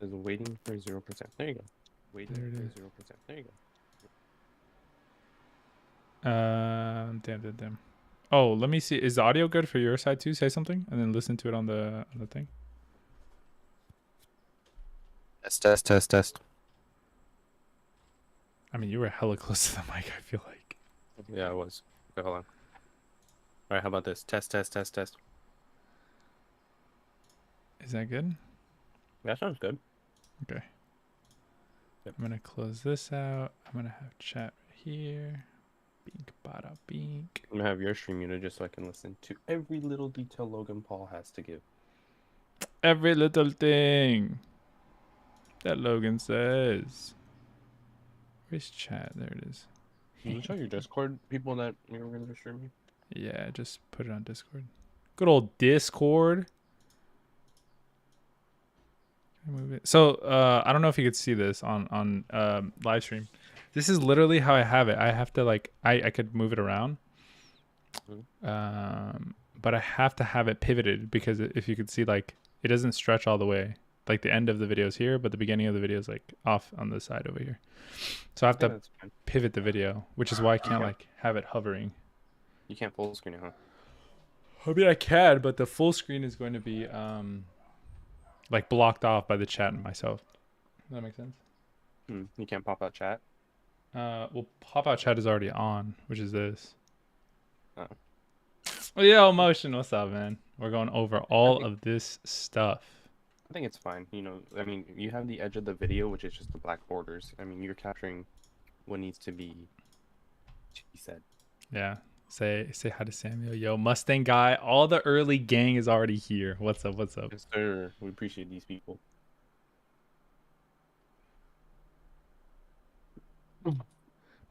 Is waiting for 0%. There you go. Waiting There it for is. 0%. There you go. Damn. Oh, let me see. Is the audio good for your side too? Say something and then listen to it on the thing. Test. I mean, you were hella close to the mic, I feel like. Yeah, I was. Okay, hold on. All right, how about this? Test. Is that good? That sounds good. Okay. Yep. I'm gonna close this out. I'm gonna have chat right here. Bink bada bink. I'm gonna have your stream muted just so I can listen to every little detail Logan Paul has to give. Every little thing that Logan says. Where's chat? There it is. Can you tell your Discord people that you were gonna stream me? Yeah, just put it on Discord. Good old Discord. Move it. So I don't know if you could see this on live stream. This is literally how I have it. I have to like I could move it around, but I have to have it pivoted because if you could see, like, it doesn't stretch all the way. Like the end of the video is here, but the beginning of the video is like off on the side over here. So I have to pivot the video, which is why I can't like have it hovering. You can't full screen it, huh? I mean, I can, but the full screen is going to be like blocked off by the chat and myself. Does that make sense? You can't pop out chat. Well, pop out chat is already on, which is this. Oh. Well, yo, Motion, what's up, man? We're going over all of this stuff. I think it's fine. You know, I mean, you have the edge of the video, which is just the black borders. I mean, you're capturing what needs to be said. Yeah. Say hi to Samuel. Yo, Mustang guy. All the early gang is already here. What's up? Yes, sir. We appreciate these people.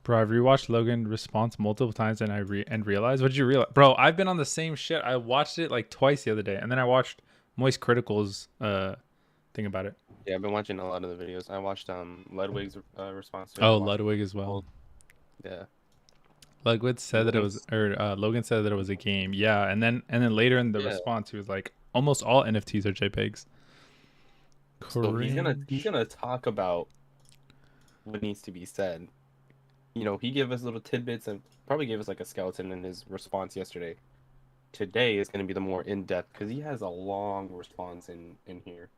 Bro, I've rewatched Logan response multiple times and I realized. What did you realize? Bro, I've been on the same shit. I watched it like twice the other day, and then I watched Moist Critical's thing about it. Yeah, I've been watching a lot of the videos. I watched Ludwig's response to it. Oh, Ludwig as well. Yeah. Ludwig said that it was, or Logan said that it was a game. Yeah, and then later in the response, he was like, almost all NFTs are JPEGs. So he's gonna talk about what needs to be said. You know, he gave us little tidbits and probably gave us like a skeleton in his response yesterday. Today is gonna be the more in-depth because he has a long response in here.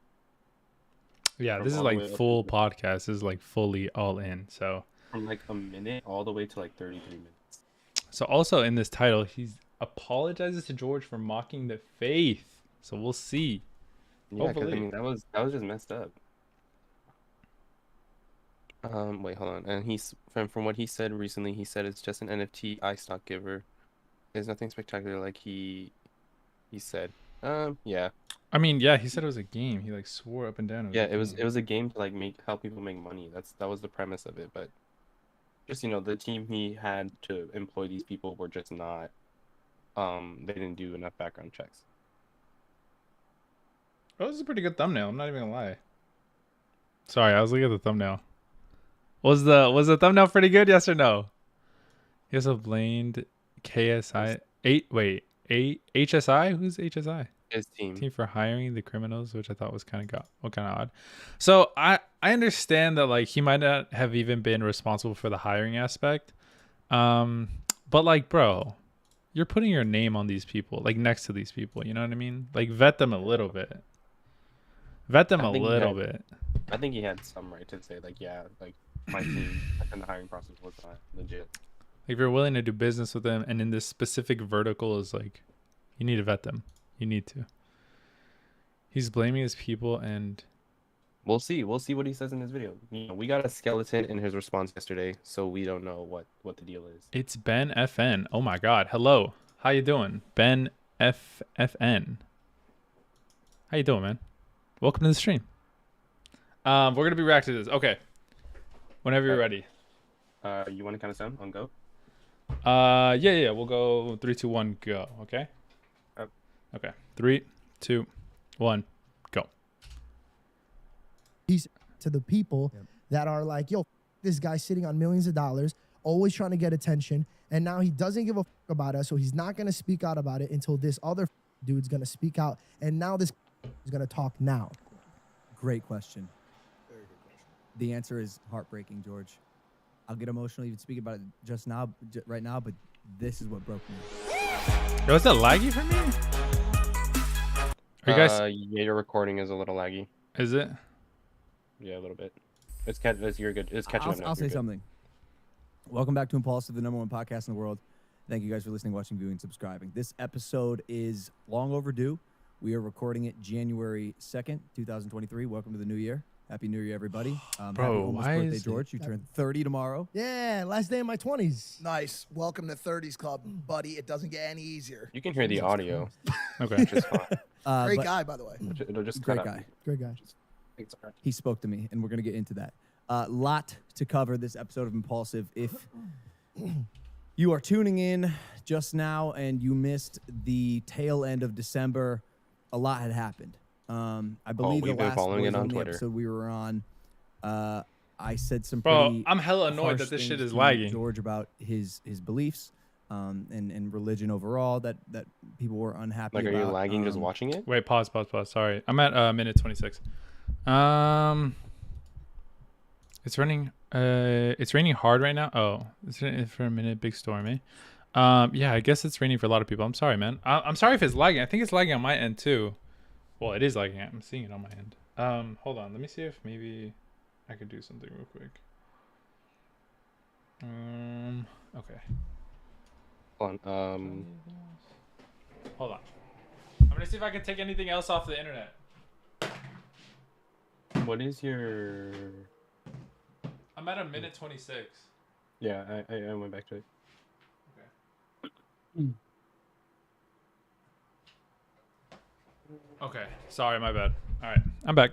Yeah, this is like full podcast. This is like fully all in. So from like a minute all the way to like 33 minutes. So also in this title, he apologizes to George for mocking the faith. So we'll see. Yeah, because I mean that was just messed up. Wait, hold on. And he's from what he said recently, he said it's just an NFT iStock giver. There's nothing spectacular, like he said. Yeah. I mean, yeah, he said it was a game. He like swore up and down. It was a game to like help people make money. That was the premise of it, but just, you know, the team he had to employ these people were just not they didn't do enough background checks. Oh, this is a pretty good thumbnail. I'm not even gonna lie. Sorry, I was looking at the thumbnail. Was the thumbnail pretty good? Yes or no? He also blamed KSI. HSI? Who's HSI? His team for hiring the criminals, which I thought was kind of odd. So I understand that like he might not have even been responsible for the hiring aspect, but like, bro, you're putting your name on these people, like next to these people. You know what I mean? Like vet them a little bit. I think he had some right to say like, yeah, like my team and the hiring process was not legit. Like if you're willing to do business with them, and in this specific vertical is like, you need to vet them. You need to. He's blaming his people, and we'll see what he says in this video. You know, we got a skeleton in his response yesterday, so we don't know what the deal is. It's Ben FN. Oh my God. Hello. How you doing? Ben FFN. How you doing, man? Welcome to the stream. We're gonna be reacting to this. Okay. Whenever you're ready. You want to count us down on go? Yeah. We'll go 3, 2, 1, go. Okay. Okay. 3, 2, 1, go. He's to the people that are like, yo, this guy sitting on millions of dollars, always trying to get attention, and now he doesn't give a about us, so he's not gonna speak out about it until this other dude's gonna speak out, and now this is gonna talk now. Great question. The answer is heartbreaking, George. I'll get emotional even speaking about it just now, right now, but this is what broke me. Yo, is that laggy for me? Are you guys? Yeah, your recording is a little laggy. Is it? Yeah, a little bit. You're good. It's catching up now. I'll say You're good. something. Welcome back to Impulsive, the #1 podcast in the world. Thank you guys for listening, watching, viewing, subscribing. This episode is long overdue. We are recording it January 2nd, 2023. Welcome to the new year. Happy New Year, everybody. Bro, happy almost why birthday, is it- George. You turn 30 tomorrow. Yeah, last day of my 20s. Nice. Welcome to 30s Club, buddy. It doesn't get any easier. You can hear the audio, Okay. which is fine. Great But guy, by the way. It'll just Great cut out. guy. Great guy. It's all right. He spoke to me, and we're going to get into that. Lot to cover this episode of Impulsive. If you are tuning in just now and you missed the tail end of December, a lot had happened. I believe the we've been last following it Boys on Only Twitter. episode we were on, I said some Bro, pretty I'm hella annoyed harsh that this shit things is to lagging. George about his beliefs and religion overall that people were unhappy Like, are about. you lagging just watching it? Wait, pause. Sorry, I'm at minute 26. It's running. It's raining hard right now. Oh, it's raining for a minute. Big storm, eh? Yeah, I guess it's raining for a lot of people. I'm sorry, man. I'm sorry if it's lagging. I think it's lagging on my end too. Well, it is lagging. I'm seeing it on my end. Hold on. Let me see if maybe I could do something real quick. Okay. Hold on. Hold on. I'm gonna see if I can take anything else off the internet. What is your? I'm at a minute 26. Yeah, I went back to it. Okay. Sorry, my bad. All right, I'm back.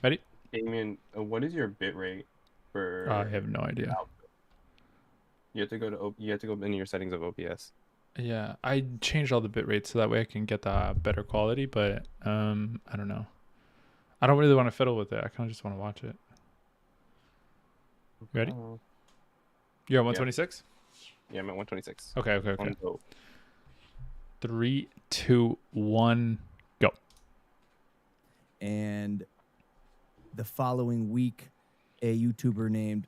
Ready? Damien, what is your bit rate for? I have no idea. You have to go to you have to go into your settings of OBS. Yeah, I changed all the bit rates so that way I can get the better quality, but I don't know. I don't really want to fiddle with it. I kind of just want to watch it. Ready? Oh. You're at 126? Yeah, I'm at 126. Okay. On go. 3, 2, 1, go. And the following week, a YouTuber named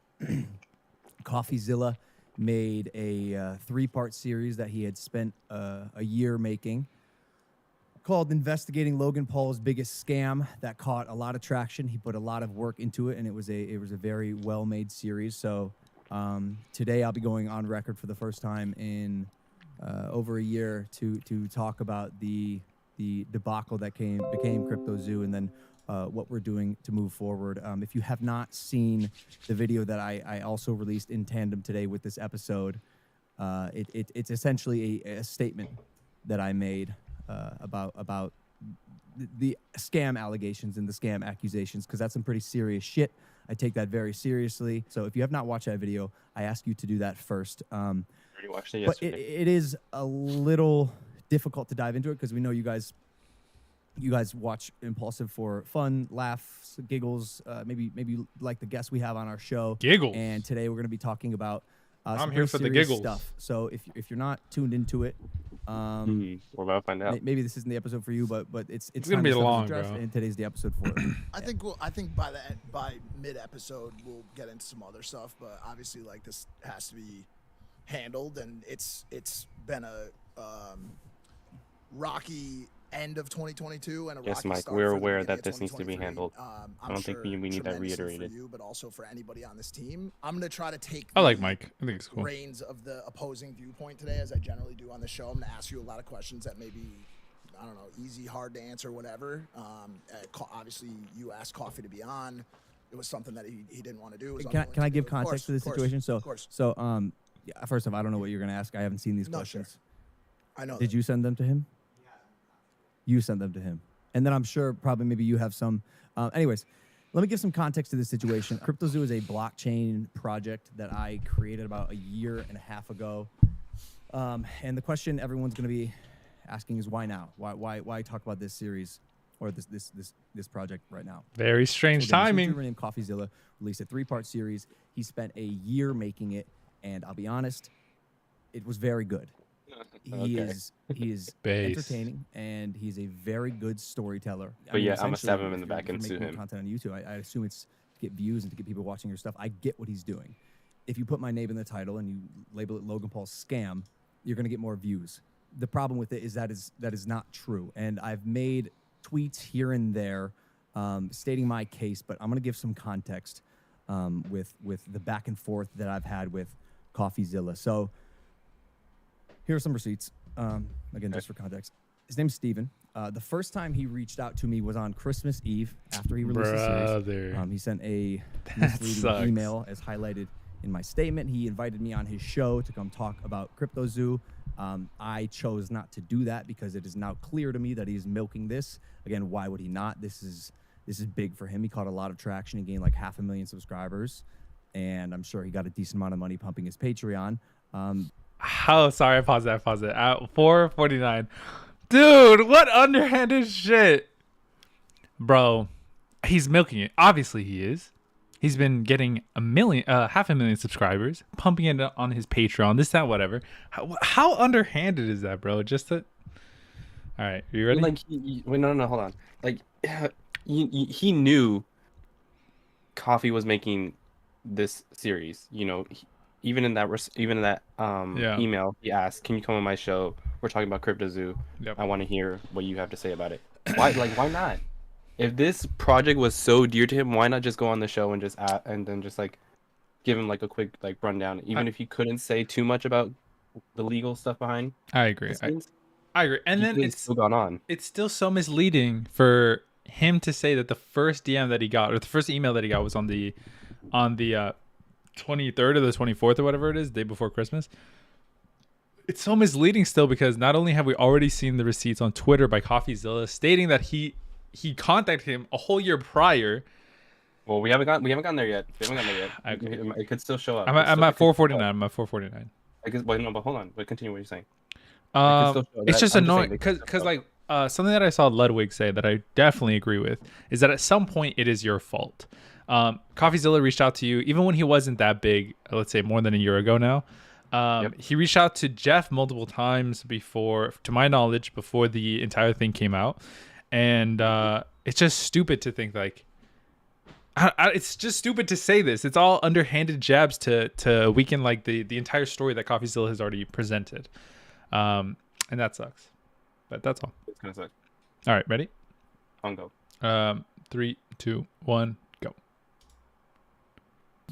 CoffeeZilla made a 3-part series that he had spent a year making called Investigating Logan Paul's Biggest Scam. That caught a lot of traction. He put a lot of work into it, and it was a very well-made series. So today I'll be going on record for the first time in over a year to talk about the debacle that became CryptoZoo, and then what we're doing to move forward. If you have not seen the video that I also released in tandem today with this episode, it's essentially a statement that I made about the scam allegations and the scam accusations, because that's some pretty serious shit. I take that very seriously. So if you have not watched that video, I ask you to do that first. I already watched it But yesterday. it is a little difficult to dive into it because we know you guys watch Impulsive for fun, laughs, giggles, maybe like the guests we have on our show. Giggles. And today we're going to be talking about I'm some here pretty for the serious giggles. stuff. So if you're not tuned into it, We're about to find out. maybe this isn't the episode for you, but it's gonna time be this stuff is long, addressed, bro. and today's the episode for it. I think by mid episode we'll get into some other stuff, but obviously like this has to be handled, and it's been a rocky end of 2022 and a Yes, rocky Mike, start we're for the aware beginning that of this needs to be 2023. handled. I'm I don't think sure we need that tremendously reiterated. for you, but also for anybody on this team. I'm gonna try to take. I like the Mike. I think it's cool. reins of the opposing viewpoint today, as I generally do on the show. I'm going to ask you a lot of questions that may be, I don't know, easy, hard to answer, whatever. Obviously, you asked Coffee to be on. It was something that he didn't want to do. It was Can unwilling I to give do. Of context to course, this of course, situation? of course. So yeah, first off, I don't know what you're going to ask. I haven't seen these No, sure. questions. I know. Did you send them to him? You sent them to him. And then I'm sure probably maybe you have some. Anyways, let me give some context to this situation. CryptoZoo is a blockchain project that I created about a year and a half ago. And the question everyone's going to be asking is why now? Why talk about this series or this project right now? Very strange So again, this timing. YouTuber named CoffeeZilla released a 3-part series. He spent a year making it, and I'll be honest, it was very good. He Okay. is Base. entertaining, and he's a very good storyteller. But yeah, I'ma essentially, stab him in the if back you're and sue making him. content on YouTube, I assume it's to get views and to get people watching your stuff. I get what he's doing. If you put my name in the title and you label it Logan Paul scam, you're going to get more views. The problem with it is that is not true. And I've made tweets here and there stating my case, but I'm going to give some context with the back and forth that I've had with CoffeeZilla. So here are some receipts. Again, just for context. His name's Steven. The first time he reached out to me was on Christmas Eve after he released the series. He sent a misleading email as highlighted in my statement. He invited me on his show to come talk about CryptoZoo. I chose not to do that because it is now clear to me that he's milking this. Again, why would he not? This is big for him. He caught a lot of traction. He gained like 500,000 subscribers, and I'm sure he got a decent amount of money pumping his Patreon. Sorry, I paused that. At 4:49. Dude, what underhanded shit. Bro, he's milking it. Obviously he is. He's been getting 500,000 subscribers, pumping it on his Patreon, this, that, whatever. How underhanded is that, bro? Just to... All right, are you ready? Like, wait, no, hold on. Like, he knew Coffee was making this series. You know, even in that email, he asked, "Can you come on my show? We're talking about CryptoZoo. Yep. I want to hear what you have to say about it." Why not? If this project was so dear to him, why not just go on the show and then just like give him like a quick like rundown, even if he couldn't say too much about the legal stuff behind? I agree. I agree. And then it's still gone on. It's still so misleading for him to say that the first DM that he got, or the first email that he got, was on the 23rd or the 24th or whatever it is, day before Christmas. It's so misleading still, because not only have we already seen the receipts on Twitter by CoffeeZilla stating that he contacted him a whole year prior. Well, we haven't gotten there yet. It could still show up. I'm at 449. I'm at 449. I guess, but hold on. But continue what you're saying. It's just annoying because like something that I saw Ludwig say that I definitely agree with is that at some point it is your fault. CoffeeZilla reached out to you even when he wasn't that big. Let's say more than a year ago now. He reached out to Jeff multiple times before, to my knowledge, before the entire thing came out. And it's just stupid to think like, it's just stupid to say this. It's all underhanded jabs to weaken like the entire story that CoffeeZilla has already presented. And that sucks. But that's all. It's gonna suck. All right, ready? On go. 3, 2, 1, go.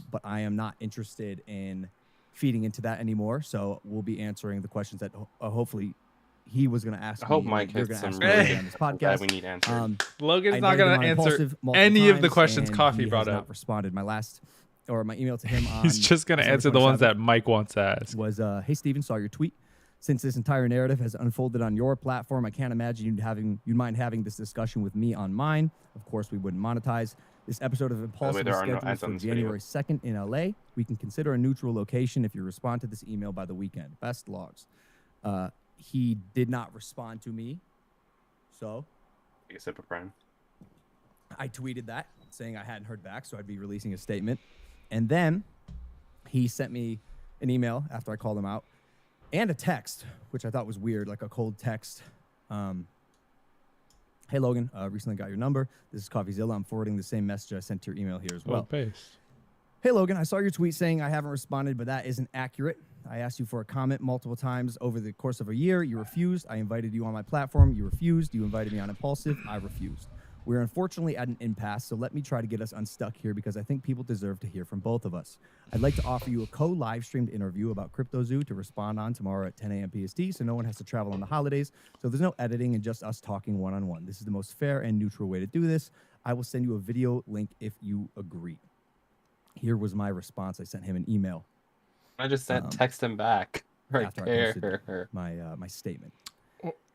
But I am not interested in feeding into that anymore. So we'll be answering the questions that hopefully he was going to ask. I hope me, Mike has some on this podcast. that we need answered. Logan's not going to answer any of the questions Coffee brought up. Not responded. My email to him on he's just going to answer the ones that Mike wants to ask. Was, hey, Steven, saw your tweet. Since this entire narrative has unfolded on your platform, I can't imagine you'd mind having this discussion with me on mine. Of course, we wouldn't monetize. This episode of Impulsive is scheduled for January 2nd in LA. We can consider a neutral location if you respond to this email by the weekend. Best logs. He did not respond to me. So Take a sip of Prime. I tweeted that saying I hadn't heard back, so I'd be releasing a statement. And then he sent me an email after I called him out and a text, which I thought was weird, like a cold text. Hey, Logan, recently got your number. This is CoffeeZilla. I'm forwarding the same message I sent to your email here as well. Hey, Logan, I saw your tweet saying I haven't responded, but that isn't accurate. I asked you for a comment multiple times over the course of a year. You refused. I invited you on my platform. You refused. You invited me on Impulsive. I refused. We're unfortunately at an impasse, so let me try to get us unstuck here because I think people deserve to hear from both of us. I'd like to offer you a co-live streamed interview about CryptoZoo to respond on tomorrow at 10 a.m. PST, so no one has to travel on the holidays. So there's no editing and just us talking one-on-one. This is the most fair and neutral way to do this. I will send you a video link if you agree. Here was my response. I sent him an email. I just text him back right after there. I posted my statement.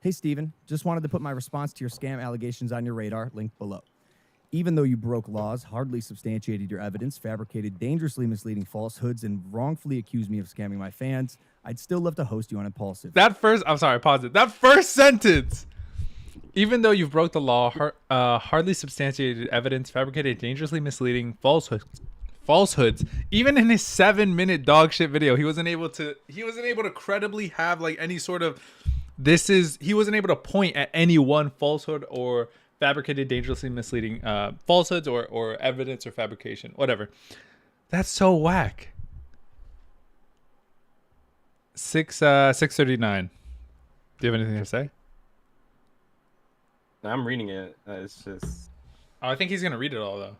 Hey, Steven, just wanted to put my response to your scam allegations on your radar, linked below. Even though you broke laws, hardly substantiated your evidence, fabricated dangerously misleading falsehoods, and wrongfully accused me of scamming my fans, I'd still love to host you on Impulsive. I'm sorry, pause it. That first sentence. Even though you've broke the law, hardly substantiated evidence, fabricated dangerously misleading falsehoods. Even in his 7-minute dog shit video, he wasn't able to credibly have like any sort of he wasn't able to point at any one falsehood or fabricated, dangerously misleading falsehoods or evidence or fabrication, whatever. That's so whack. 6:39. Do you have anything to say? I'm reading it. It's just. Oh, I think he's gonna read it all though.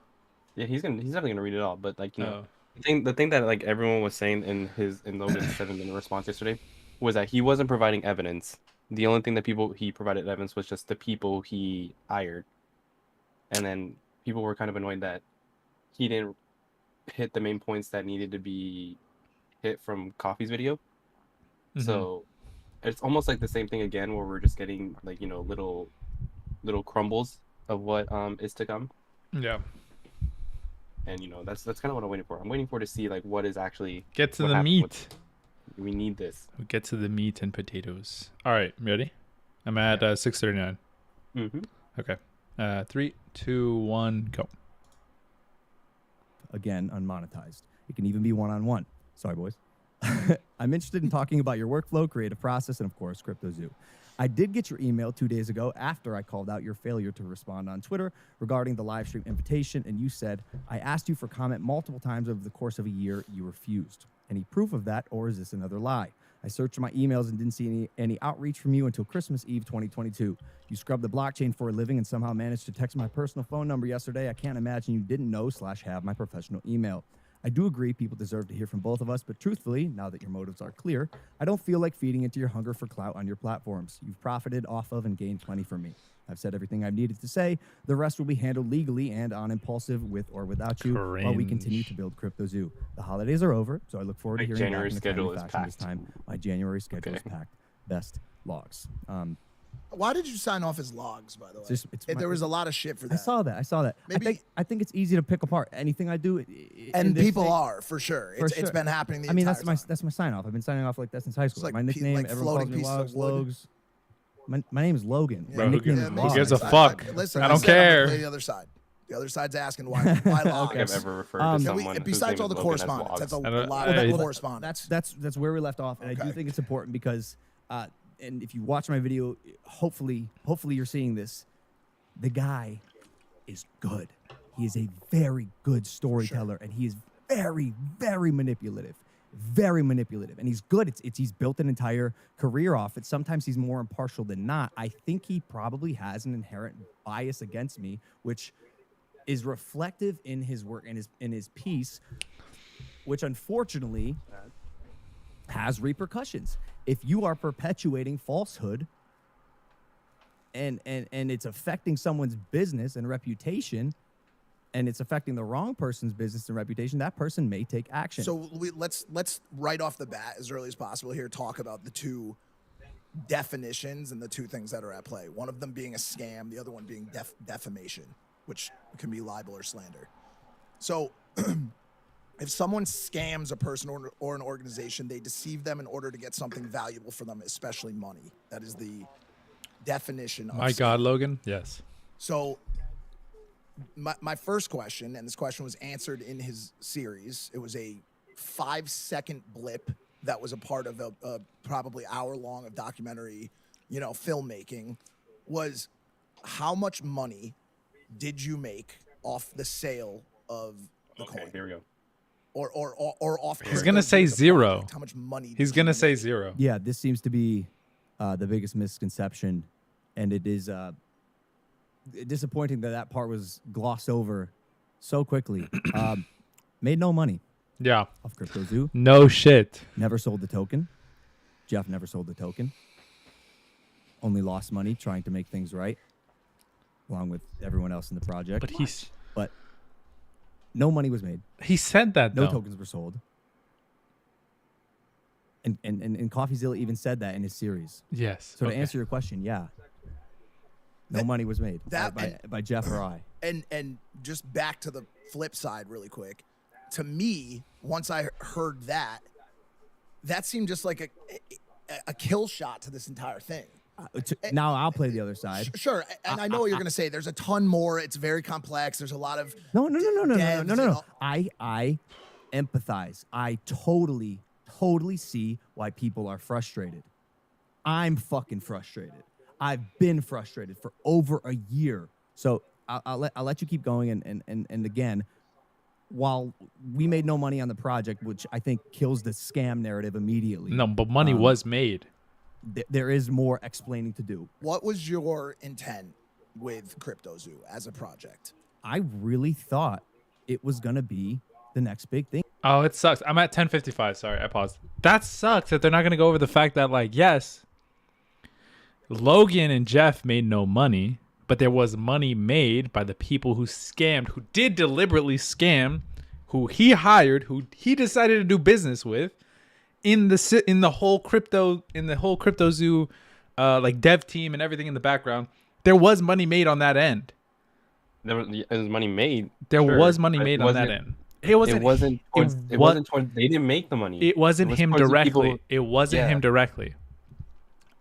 Yeah, he's definitely gonna read it all. But like, you know, Oh. the thing that like everyone was saying in Logan's 7-minute response yesterday was that he wasn't providing evidence. The only thing that he provided evidence was just the people he hired, and then people were kind of annoyed that he didn't hit the main points that needed to be hit from Coffee's video. Mm-hmm. So it's almost like the same thing again, where we're just getting like, you know, little crumbles of what is to come. Yeah. And you know, that's kind of what I'm waiting for. I'm waiting for to see like what is actually Get to what the happened meat. with- we need this. We get to the meat and potatoes. All right, ready? I'm at 6:39. Mm-hmm. Okay. 3, 2, 1, go. Again, unmonetized. It can even be one-on-one. Sorry, boys. I'm interested in talking about your workflow, creative process, and of course, CryptoZoo. I did get your email 2 days ago after I called out your failure to respond on Twitter regarding the live stream invitation, and you said, I asked you for comment multiple times over the course of a year. You refused. Any proof of that, or is this another lie? I searched my emails and didn't see any outreach from you until Christmas Eve 2022. You scrubbed the blockchain for a living and somehow managed to text my personal phone number yesterday. I can't imagine you didn't know / have my professional email. I do agree people deserve to hear from both of us, but truthfully, now that your motives are clear, I don't feel like feeding into your hunger for clout on your platforms. You've profited off of and gained plenty from me. I've said everything I've needed to say. The rest will be handled legally and on Impulsive with or without you while we continue to build CryptoZoo. The holidays are over, so I look forward to My hearing January back in a schedule timely is fashion this packed. time. My January schedule is packed. Best logs. Why did you sign off as logs, by the way? It's There was a lot of shit for that. I saw that. Maybe- I think it's easy to pick apart anything I do. And people are, for sure. For It's sure. been happening the I mean, entire time. that's my sign off. I've been signing off like that since high school. like My pe- nickname, like everyone calls floating me pieces Logs. of wood. Logs. My name is Logan. Bro, My who nickname gives- is who Logs. gives a fuck? Listen, I don't said I'm gonna care. play the other side. The other side's asking why logs. I've ever referred to Can Can we- someone whose besides name all is the Logan as correspondence, that's a Logs. I don't- lot well, of that- correspondence. That's where we left off, and I do Okay. think it's important because, and if you watch my video, hopefully you're seeing this. The guy is good. He is a very good storyteller, and he is very, very manipulative. Very manipulative, and he's good. He's built an entire career off it. Sometimes he's more impartial than not. I think he probably has an inherent bias against me, which is reflective in his work and in his piece, which unfortunately has repercussions. If you are perpetuating falsehood and it's affecting someone's business and reputation, and it's affecting the wrong person's business and reputation, that person may take action. So let's right off the bat, as early as possible here, talk about the two definitions and the two things that are at play. One of them being a scam, the other one being defamation, which can be libel or slander. So if someone scams a person or an organization, they deceive them in order to get something valuable for them, especially money. That is the definition of My scam. God, Logan. Yes. So my first question, and this question was answered in his series, it was a 5-second blip that was a part of a probably hour-long of documentary, filmmaking, was how much money did you make off the sale of the Okay, coin? here we go. Or off He's gonna say the zero. product? How much money He's did you gonna say make? 0. yeah, this seems to be the biggest misconception, and it is disappointing that part was glossed over so quickly. Made no money Yeah. off CryptoZoo. No shit. Never sold the token. Jeff never sold the token. Only lost money trying to make things right, along with everyone else in the project. But But no money was made. he said that No though. tokens were sold. And CoffeeZilla even said that in his series. Yes. So okay. to answer your question, yeah. No money was made that- by Jeff or I. And just back to the flip side really quick. To me, once I heard that seemed just like a kill shot to this entire thing. Now I'll play the other side. Sure, and I know what you're going to say. There's a ton more. It's very complex. There's a lot of No. devs and all- I empathize. I totally see why people are frustrated. I'm fucking frustrated. I've been frustrated for over a year So I'll let you keep going. And again, while we made no money on the project, which I think kills the scam narrative immediately. No, but money was made. There is more explaining to do. What was your intent with CryptoZoo as a project? I really thought it was gonna be the next big thing. Oh, it sucks. I'm at 10:55. Sorry, I paused. That sucks that they're not gonna go over the fact that, like, yes, Logan and Jeff made no money, but there was money made by the people who scammed, who did deliberately scam, who he hired, who he decided to do business with, in the whole CryptoZoo, like dev team and everything in the background. There was money made on that end. There was money made. There sure, was money but made it on that wasn't- end. It wasn't towards, they didn't make the money. It wasn't was him towards the directly. people- It wasn't Yeah. him directly.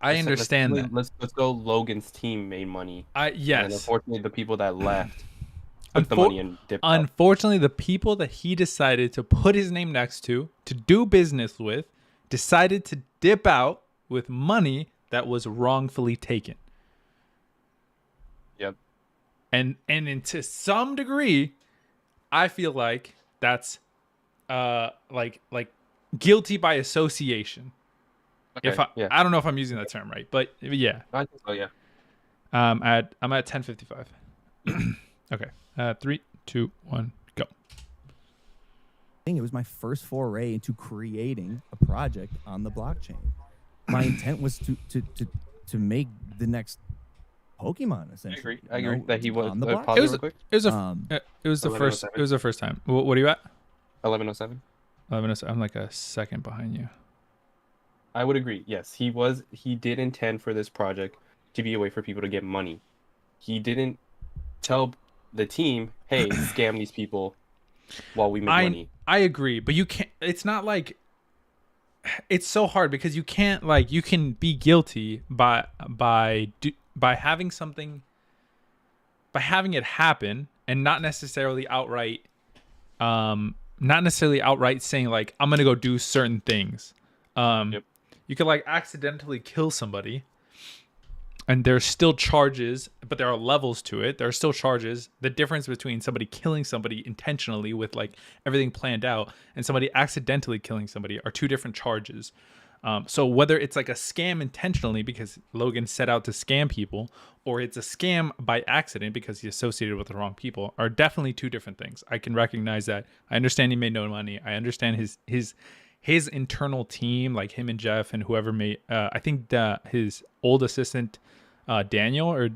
I Let's- understand let's, that. Let's go. Logan's team made money. And Yes. unfortunately, the people that left took the money and dipped out. Unfortunately, the people that he decided to put his name next to do business with, decided to dip out with money that was wrongfully taken. Yep. And to some degree, I feel like that's like guilty by association. Okay, If yeah. I don't know if I'm using that term right, but yeah. I think so, yeah. I'm at 10:55. Okay. 3, 2, 1, go. It was my first foray into creating a project on the blockchain. My intent was to make the next Pokemon, essentially. I agree that he was on the pause blockchain. it real quick. It was Um, it was the 11:07. first time. What are you at? 11:07. 11. I'm like a second behind you. I would agree. Yes, he did intend for this project to be a way for people to get money. He didn't tell the team, "Hey, scam these people while we make money." I agree, but you can't. It's not like. It's so hard because you can't, like, you can be guilty by having something, by having it happen and not necessarily outright saying, like, I'm gonna go do certain things. Yep. You could, like, accidentally kill somebody and there's still charges, but there are levels to it. There are still charges. The difference between somebody killing somebody intentionally with, like, everything planned out and somebody accidentally killing somebody are two different charges. So whether it's like a scam intentionally because Logan set out to scam people, or it's a scam by accident because he associated with the wrong people, are definitely two different things. I can recognize that. I understand he made no money. I understand his internal team, like him and Jeff and whoever made, I think his old assistant, Danielle,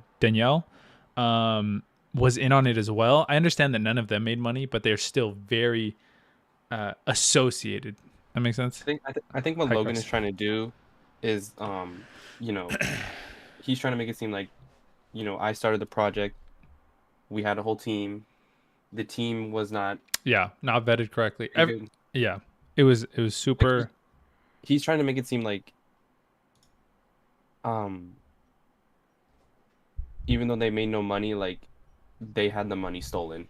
was in on it as well. I understand that none of them made money, but they're still very associated. That makes sense? I think what High Logan price. is trying to do is, he's trying to make it seem like, I started the project. We had a whole team. The team was not. Yeah, not vetted correctly. Good. Yeah, it was super. He's trying to make it seem like, even though they made no money, like, they had the money stolen.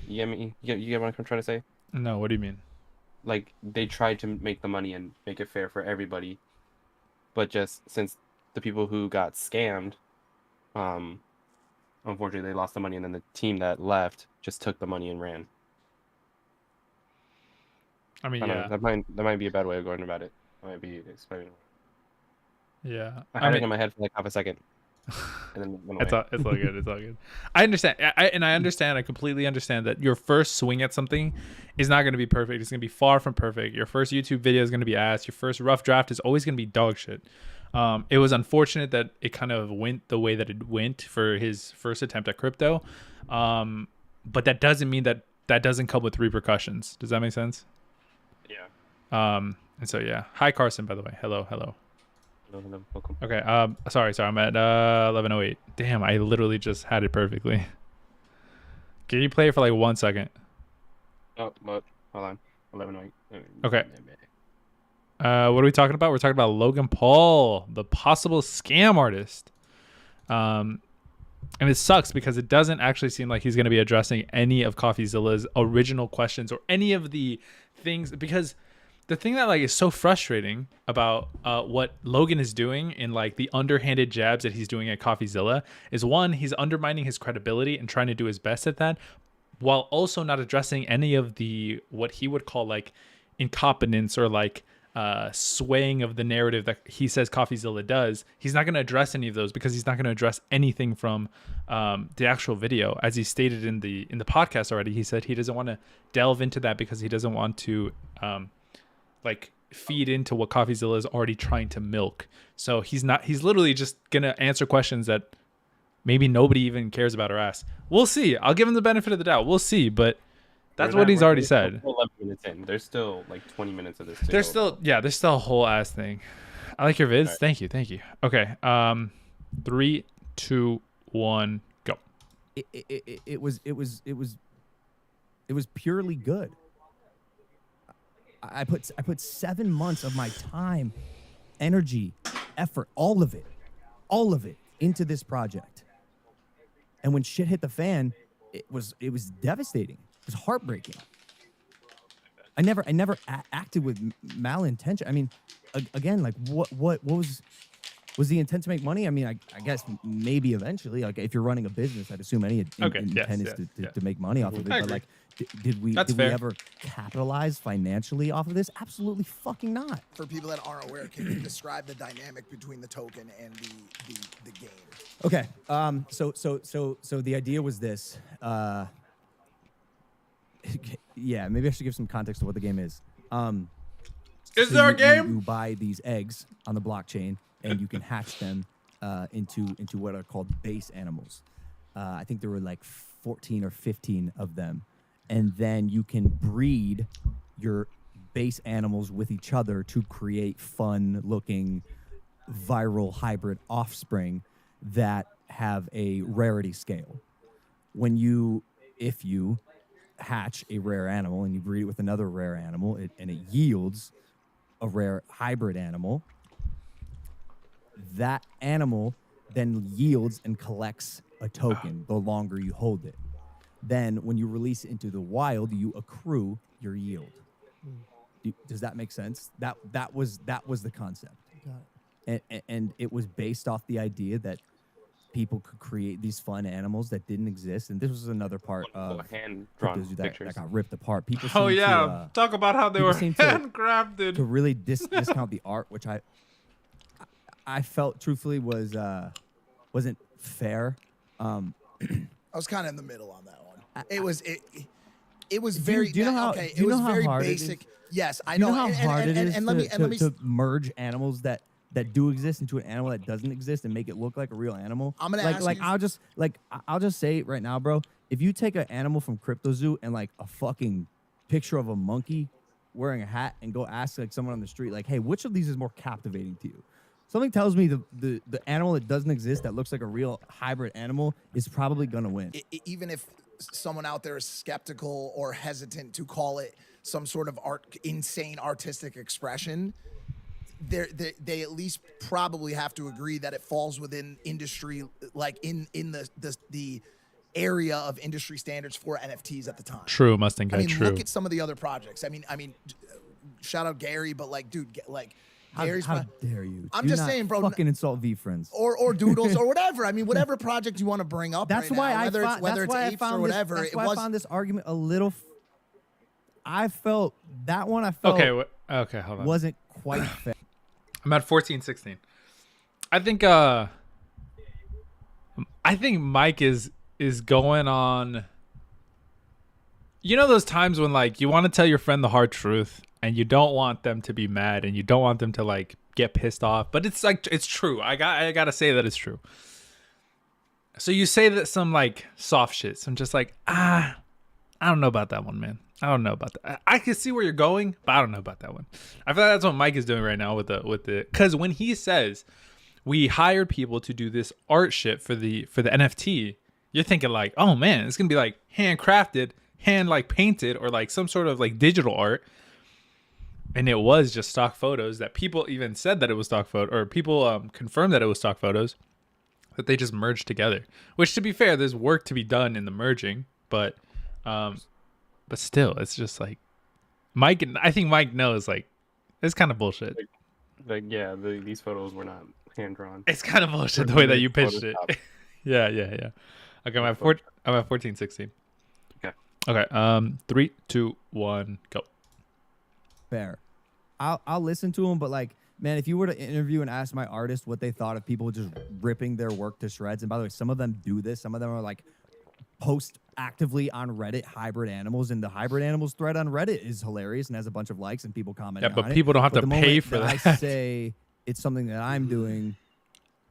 You get me? You get what I'm trying to say? No, what do you mean? Like, they tried to make the money and make it fair for everybody, but just since the people who got scammed, unfortunately they lost the money, and then the team that left just took the money and ran. I mean, I don't yeah, know, that might be a bad way of going about it. I might be explaining. yeah. I had it in my head for like half a second, and then it went It's away. all good. It's all good. I understand. I completely understand that your first swing at something is not going to be perfect. It's going to be far from perfect. Your first YouTube video is going to be ass. Your first rough draft is always going to be dog shit. It was unfortunate that it kind of went the way that it went for his first attempt at crypto. But that doesn't mean that doesn't come with repercussions. Does that make sense? Yeah. And so, yeah. Hi, Carson, by the way. Hello. No, welcome. Okay. Sorry. I'm at 11:08. Damn, I literally just had it perfectly. Can you play it for like 1 second? Oh, but hold on. 11:08. Okay. What are we talking about? We're talking about Logan Paul, the possible scam artist. And it sucks because it doesn't actually seem like he's going to be addressing any of CoffeeZilla's original questions or any of the things, because the thing that like is so frustrating about what Logan is doing in like the underhanded jabs that he's doing at CoffeeZilla is, one, he's undermining his credibility and trying to do his best at that, while also not addressing any of the what he would call like incompetence or like swaying of the narrative that he says CoffeeZilla does. He's not going to address any of those because he's not going to address anything from the actual video. As he stated in the podcast already, he said he doesn't want to delve into that because he doesn't want to like feed into what CoffeeZilla is already trying to milk. So he's literally just gonna answer questions that maybe nobody even cares about or asks. We'll see. I'll give him the benefit of the doubt. We'll see, but that's what he's already said. 11 minutes in. There's still like 20 minutes of this. There's still a whole ass thing. I like your vids. Right. Thank you. Okay. 3, 2, 1, go. It was purely good. I put 7 months of my time, energy, effort, all of it into this project. And when shit hit the fan, it was devastating. It was heartbreaking. I never acted with malintention. I mean, again, like what was the intent to make money? I mean, I guess maybe eventually, like if you're running a business, I'd assume any intent is to make money off of it. I But agree. like, did we ever capitalize financially off of this? Absolutely fucking not. For people that aren't aware, can you describe the dynamic between the token and the game? Okay. So the idea was this. Yeah, maybe I should give some context to what the game is. Is there a game? You buy these eggs on the blockchain, and you can hatch them into what are called base animals. I think there were like 14 or 15 of them, and then you can breed your base animals with each other to create fun-looking viral hybrid offspring that have a rarity scale. If you hatch a rare animal and you breed it with another rare animal, and it yields a rare hybrid animal, that animal then yields and collects a token the longer you hold it. Then when you release it into the wild, you accrue your yield. Does that make sense? That was the concept. Got And it was based off the idea that people could create these fun animals that didn't exist. And this was another part of hand-drawn cryptos that pictures. got ripped apart. People Oh seem yeah, talk about how they people were seem to- handcrafted. to really discount the art, which I felt truthfully wasn't fair. I was kind of in the middle on that one. It was Do very. you know how? okay, Do you it was know how very hard basic. It is? Yes, I Do you know. know how hard it is and let me to merge animals that do exist into an animal that doesn't exist and make it look like a real animal? I'm gonna like ask like you- I'll just say it right now, bro. If you take an animal from CryptoZoo and like a fucking picture of a monkey wearing a hat and go ask like someone on the street, like, hey, which of these is more captivating to you? Something tells me the animal that doesn't exist that looks like a real hybrid animal is probably gonna win. Even if someone out there is skeptical or hesitant to call it some sort of insane artistic expression, they at least probably have to agree that it falls within industry, like in the area of industry standards for NFTs at the time. True, Mustang guy. I mean, true. look at some of the other projects. I mean, shout out Gary, but like, dude, like Gary's. How dare you? I'm Do just not saying, bro. Fucking insult V friends. Or Doodles or whatever. I mean, whatever project you want to bring up. That's right why now, I whether found, it's whether that's it's why I apes found or whatever. This, that's It why was I found this argument a little. I felt that one. I felt Okay, hold on. wasn't quite fair. I'm at 14-16. I think Mike is going on. You know those times when like you want to tell your friend the hard truth and you don't want them to be mad and you don't want them to like get pissed off, but it's like it's true. I gotta say that it's true. So you say that some like soft shit. So I'm just like, I don't know about that one, man. I don't know about that. I can see where you're going, but I don't know about that one. I feel like that's what Mike is doing right now with the because when he says we hired people to do this art shit for the NFT, you're thinking like, oh man, it's gonna be like handcrafted, hand like painted, or like some sort of like digital art. And it was just stock photos that people even said that it was stock photo, or people confirmed that it was stock photos that they just merged together. Which, to be fair, there's work to be done in the merging, but still, it's just like Mike. I think Mike knows like It's kind of bullshit. Like yeah, these photos were not hand drawn. It's kind of bullshit the They're way that you pitched it. Photoshopped. Yeah. Okay, I'm at Photoshop. I'm at 14-16. Okay. Okay. 3, 2, 1, go. Fair. I'll listen to him, but like, man, if you were to interview and ask my artist what they thought of people just ripping their work to shreds, and by the way, some of them do this. Some of them are like post actively on Reddit hybrid animals, and the hybrid animals thread on Reddit is hilarious and has a bunch of likes and people comment. Yeah, but on it. people don't have But to the pay moment for that. that. I say it's something that I'm doing,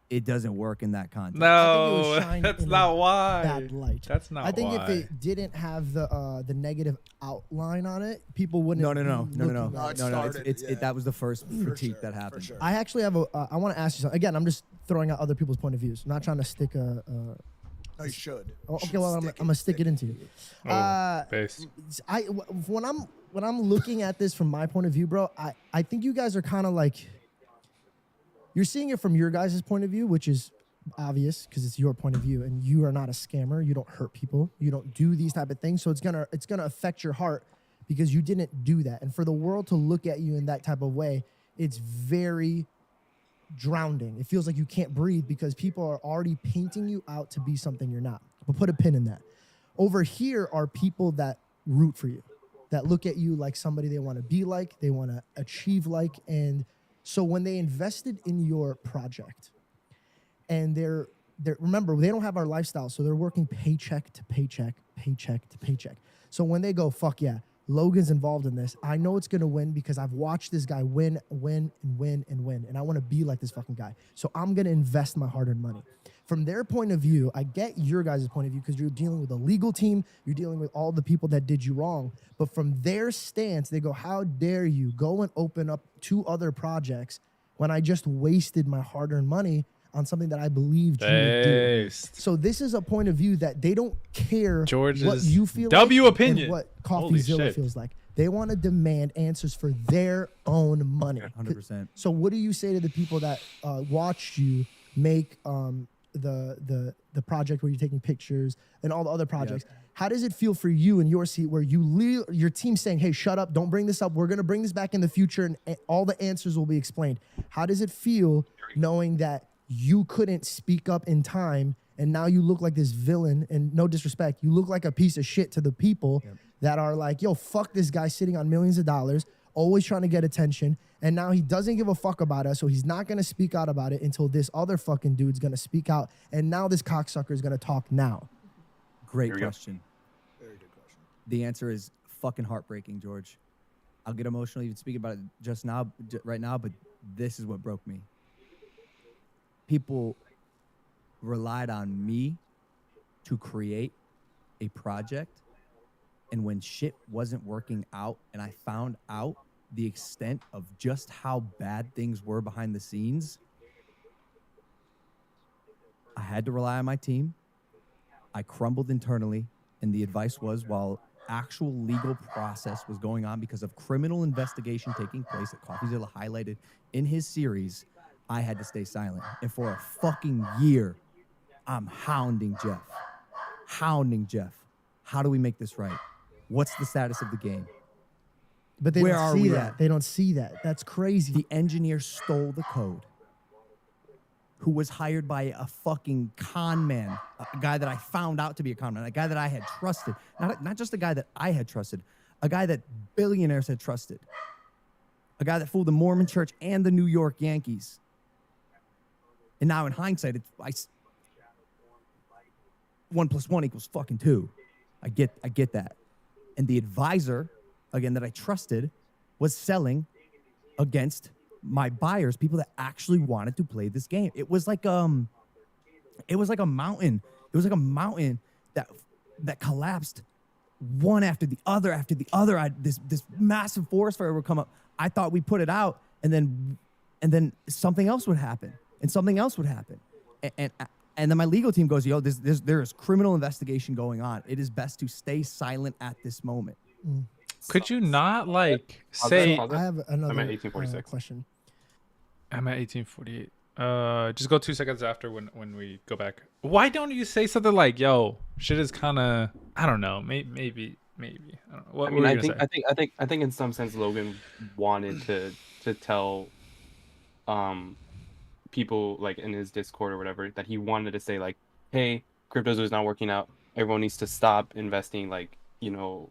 it doesn't work in that context. No, shined that's in a not why. bad light. That's not I think why. if it didn't have the negative outline on it, people wouldn't. No. be looking at No, it. it No, started, it's yeah. that was the first For critique sure, that for happened. sure. I actually have a. I want to ask you something. Again, I'm just throwing out other people's point of views. I'm not trying to stick a. No, you should. Oh, You okay, should well, I'm gonna stick it into you. Oh, base. When I'm looking at this from my point of view, bro, I think you guys are kind of like. You're seeing it from your guys' point of view, which is obvious because it's your point of view, and you are not a scammer. You don't hurt people. You don't do these type of things. So it's gonna affect your heart because you didn't do that. And for the world to look at you in that type of way, it's very drowning. It feels like you can't breathe because people are already painting you out to be something you're not. But put a pin in that. Over here are people that root for you, that look at you like somebody they want to be like, they want to achieve like. And so when they invested in your project, and they're remember, they don't have our lifestyle, so they're working paycheck to paycheck, paycheck to paycheck. So when they go, fuck yeah, Logan's involved in this, I know it's gonna win because I've watched this guy win, and I want to be like this fucking guy. So I'm gonna invest my hard-earned money. From their point of view, I get your guys' point of view because you're dealing with a legal team, you're dealing with all the people that did you wrong. But from their stance, they go, how dare you go and open up 2 other projects when I just wasted my hard-earned money on something that I believed you would do. Based. So this is a point of view that they don't care what George's you feel W like opinion. and what Holy CoffeeZilla shit. feels like. They want to demand answers for their own money. 100%. So what do you say to the people that watched you make the project where you're taking pictures and all the other projects? How does it feel for you in your seat where your team's saying, hey, shut up, don't bring this up. We're going to bring this back in the future and all the answers will be explained. How does it feel knowing that you couldn't speak up in time and now you look like this villain? And no disrespect, you look like a piece of shit to the people that are like, yo, fuck this guy sitting on millions of dollars, always trying to get attention. And now he doesn't give a fuck about us, so he's not going to speak out about it until this other fucking dude's going to speak out. And now this cocksucker is going to talk now. Great Here we go. question. Very good question. The answer is fucking heartbreaking, George. I'll get emotional even speaking about it just now, right now, but this is what broke me. People relied on me to create a project, and when shit wasn't working out and I found out the extent of just how bad things were behind the scenes, I had to rely on my team. I crumbled internally, and the advice was, while actual legal process was going on because of criminal investigation taking place that CoffeeZilla highlighted in his series, I had to stay silent. And for a fucking year, I'm hounding Jeff. How do we make this right? What's the status of the game? But they Where don't are see we that. at? They don't see that. That's crazy. The engineer stole the code, who was hired by a fucking con man, a guy that I found out to be a con man, a guy that I had trusted. Not just a guy that I had trusted, a guy that billionaires had trusted, a guy that fooled the Mormon Church and the New York Yankees. And now in hindsight, 1 + 1 = fucking 2. I get that. And the advisor, again, that I trusted, was selling against my buyers, people that actually wanted to play this game. It was like a mountain. It was like a mountain that collapsed one after the other after the other. This massive forest fire would come up. I thought we put it out, and then something else would happen, and something else would happen, and then my legal team goes, yo, there is criminal investigation going on. It is best to stay silent at this moment. Could you not like I'll say just- I have another I'm at 1846. question. I'm at 1848? Just go 2 seconds after when we go back. Why don't you say something like, "Yo, shit is kind of, I don't know, maybe I don't know." What I were mean, you gonna say? I think in some sense Logan wanted to to tell people like in his Discord or whatever that he wanted to say like, hey, cryptos is not working out. Everyone needs to stop investing. Like,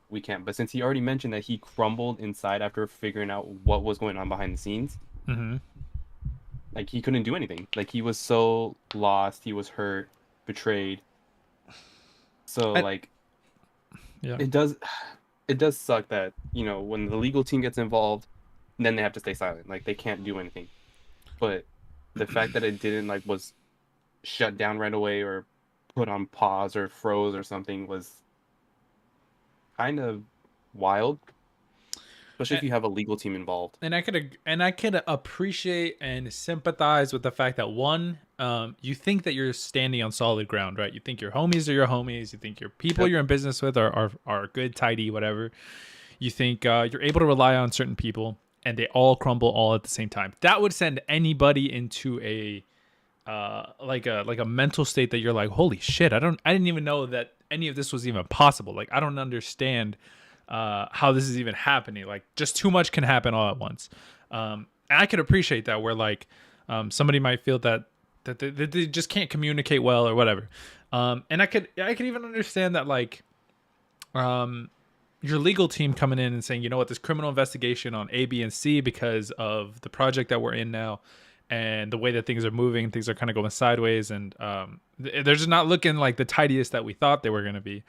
we can't. But since he already mentioned that he crumbled inside after figuring out what was going on behind the scenes, like he couldn't do anything. Like he was so lost. He was hurt, betrayed. So yeah, it does suck that, when the legal team gets involved, then they have to stay silent. Like they can't do anything. But the fact that it didn't was shut down right away or put on pause or froze or something was kind of wild, especially if you have a legal team involved. And I could appreciate and sympathize with the fact that one, you think that you're standing on solid ground, right? You think your homies are your homies. You think your people you're in business with are good, tidy, whatever. You think you're able to rely on certain people, and they all crumble all at the same time. That would send anybody into a like a mental state that you're like, holy shit, I didn't even know that any of this was even possible. Like I don't understand how this is even happening. Like just too much can happen all at once. And I could appreciate that where like somebody might feel that they just can't communicate well or whatever. And I could even understand that like your legal team coming in and saying, you know what, this criminal investigation on A, B, and C because of the project that we're in now and the way that things are moving, things are kind of going sideways, and they're just not looking like the tidiest that we thought they were going to be.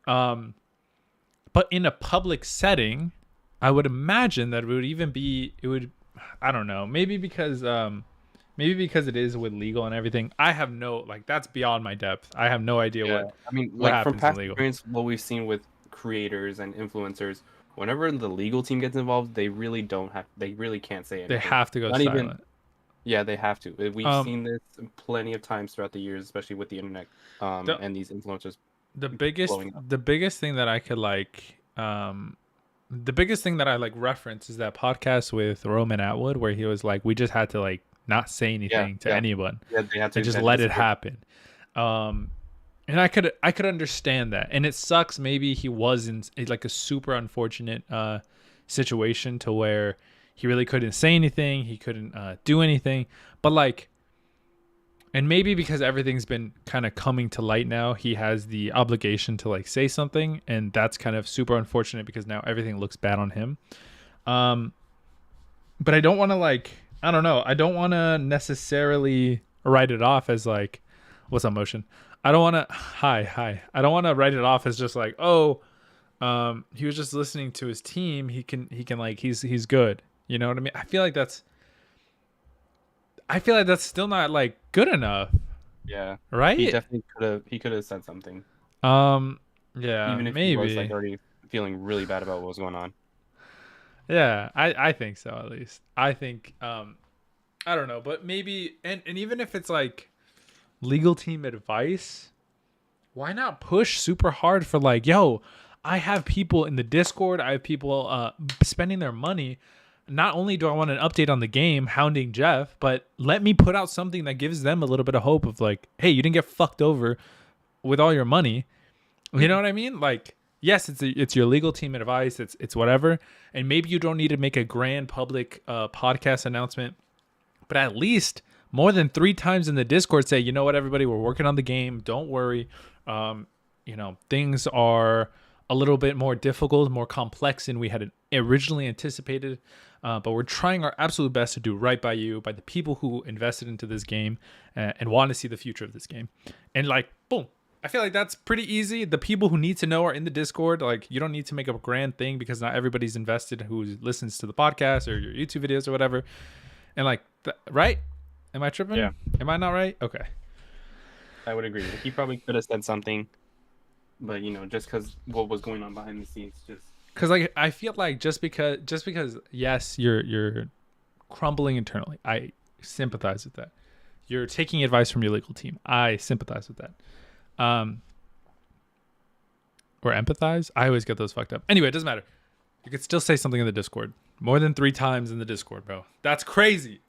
But in a public setting, I would imagine that I don't know, maybe because it is with legal and everything. I have that's beyond my depth. I have no idea what. I mean, what like from happens in past legal. experience, what we've seen with creators and influencers, whenever the legal team gets involved, they really can't say anything. They have to go Not silent. even. Yeah, they have to. We've seen this plenty of times throughout the years, especially with the internet and these influencers. The biggest thing that I could the biggest thing that I reference is that podcast with Roman Atwood where he was like, we just had to not say anything to anyone. Yeah, they had to just let it happen. And I could understand that. And it sucks. Maybe he was in a super unfortunate situation to where he really couldn't say anything. He couldn't do anything. But and maybe because everything's been kind of coming to light now, he has the obligation to say something. And that's kind of super unfortunate because now everything looks bad on him. But I don't want to I don't know. I don't want to necessarily write it off as what's up, Motion? I don't want to hi. I don't want to write it off as just he was just listening to his team. He can he's good. You know what I mean? I feel like that's still not good enough. Yeah. Right? He definitely could have said something. Yeah. Even if maybe. he was already feeling really bad about what was going on. Yeah, I think so at least. I think I don't know, but maybe and even if it's legal team advice, why not push super hard for yo, I have people in the Discord, I have people spending their money. Not only do I want an update on the game, hounding Jeff, but let me put out something that gives them a little bit of hope of hey, you didn't get fucked over with all your money. You know what I mean? Yes, it's your legal team advice. It's whatever. And maybe you don't need to make a grand public podcast announcement, but at least more than 3 times in the Discord say, you know what, everybody, we're working on the game. Don't worry. Things are a little bit more difficult, more complex than we had originally anticipated. But we're trying our absolute best to do right by you, by the people who invested into this game and want to see the future of this game. And boom. I feel that's pretty easy. The people who need to know are in the Discord. You don't need to make a grand thing because not everybody's invested who listens to the podcast or your YouTube videos or whatever. And right? Am I tripping? Yeah. Am I not right? Okay. I would agree. He probably could have said something, but just because what was going on behind the scenes, because I feel just because yes, you're crumbling internally. I sympathize with that. You're taking advice from your legal team. I sympathize with that. Or empathize. I always get those fucked up. Anyway, it doesn't matter. You could still say something in the Discord. More than 3 times in the Discord, bro. That's crazy.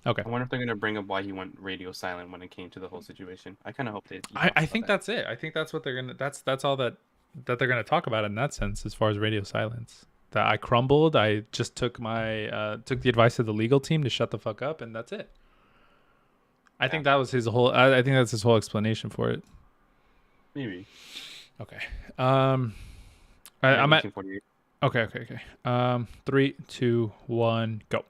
Okay. I wonder if they're gonna bring up why he went radio silent when it came to the whole situation. I kind of hope they. I think that's it. I think that's what they're gonna. That's all that they're gonna talk about in that sense, as far as radio silence. that I crumbled. I just took the advice of the legal team to shut the fuck up, and that's it. I think that was his whole. I think that's his whole explanation for it. Maybe. Okay. I'm at. 1848. Okay. 3, 2, 1, go.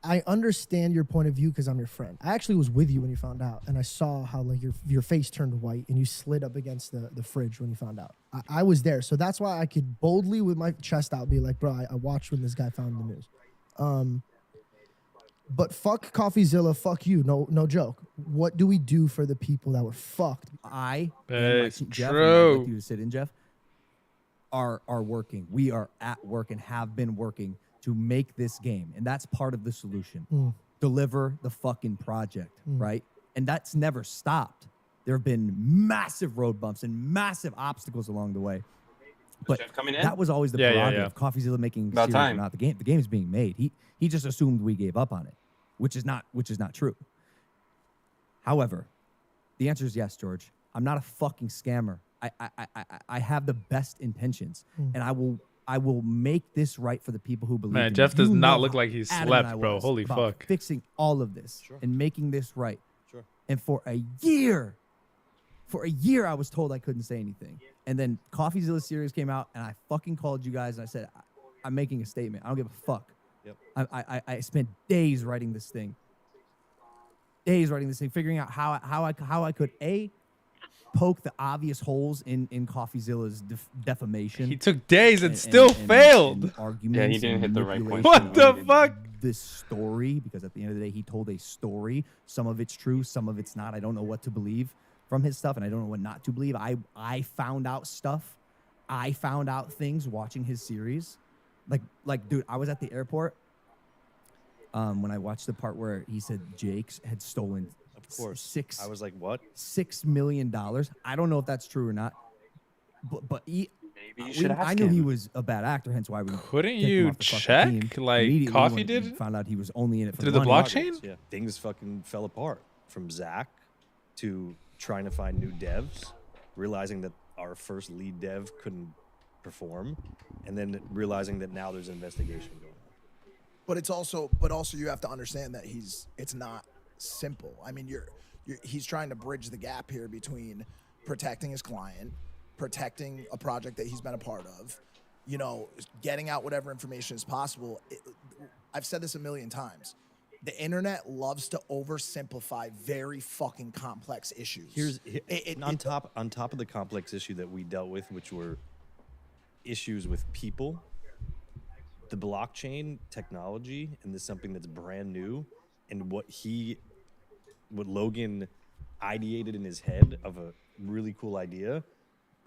I understand your point of view because I'm your friend. I actually was with you when you found out, and I saw how like your face turned white and you slid up against the fridge when you found out. I was there, so that's why I could boldly, with my chest out, be like, bro, I watched when this guy found the news. But fuck CoffeeZilla, fuck you. No joke. What do we do for the people that were fucked? I It's and Jeff, true. and I'd like you to sit in, Jeff, are working. We are at work and have been working to make this game, and that's part of the solution. Deliver the fucking project, right? And that's never stopped. There have been massive road bumps and massive obstacles along the way. But Jeff coming in? that was always the Yeah, prerogative yeah. of CoffeeZilla making About series or time. not. The game is being made. He just assumed we gave up on it, which is not true. However, the answer is yes, George. I'm not a fucking scammer. I have the best intentions, and I will make this right for the people who believe. Man, in me. Jeff does You not know look how like he's adamant slept, I bro. was Holy about fuck. fixing all of this and making this right. Sure. And for a year, I was told I couldn't say anything. And then CoffeeZilla series came out, and I fucking called you guys, and I said, I'm making a statement. I don't give a fuck. Yep. I spent days writing this thing. Figuring out how I could poke the obvious holes in CoffeeZilla's defamation. He took days and still failed. and arguments Yeah, he didn't and hit the right point. manipulation What the of fuck? This story, because at the end of the day, he told a story. Some of it's true, some of it's not. I don't know what to believe from his stuff, and I don't know what not to believe. I found out stuff. I found out things watching his series. Like, dude, I was at the airport when I watched the part where he said Jake's had stolen Of course. six I was like, what? $6 million. I don't know if that's true or not, but Maybe you should I ask knew him. he was a bad actor, hence why we Couldn't kicked him you off the fucking check team like immediately Coffee when we did found out he was only in it for through the money. blockchain? Yeah. Things fucking fell apart from Zach to trying to find new devs, realizing that our first lead dev couldn't perform, and then realizing that now there's an investigation going on. But it's also you have to understand that it's not simple. I mean, he's trying to bridge the gap here between protecting his client, protecting a project that he's been a part of, getting out whatever information is possible. I've said this a million times. The internet loves to oversimplify very fucking complex issues. On top of the complex issue that we dealt with, which were issues with people, the blockchain technology, and this is something that's brand new, and what Logan ideated in his head of a really cool idea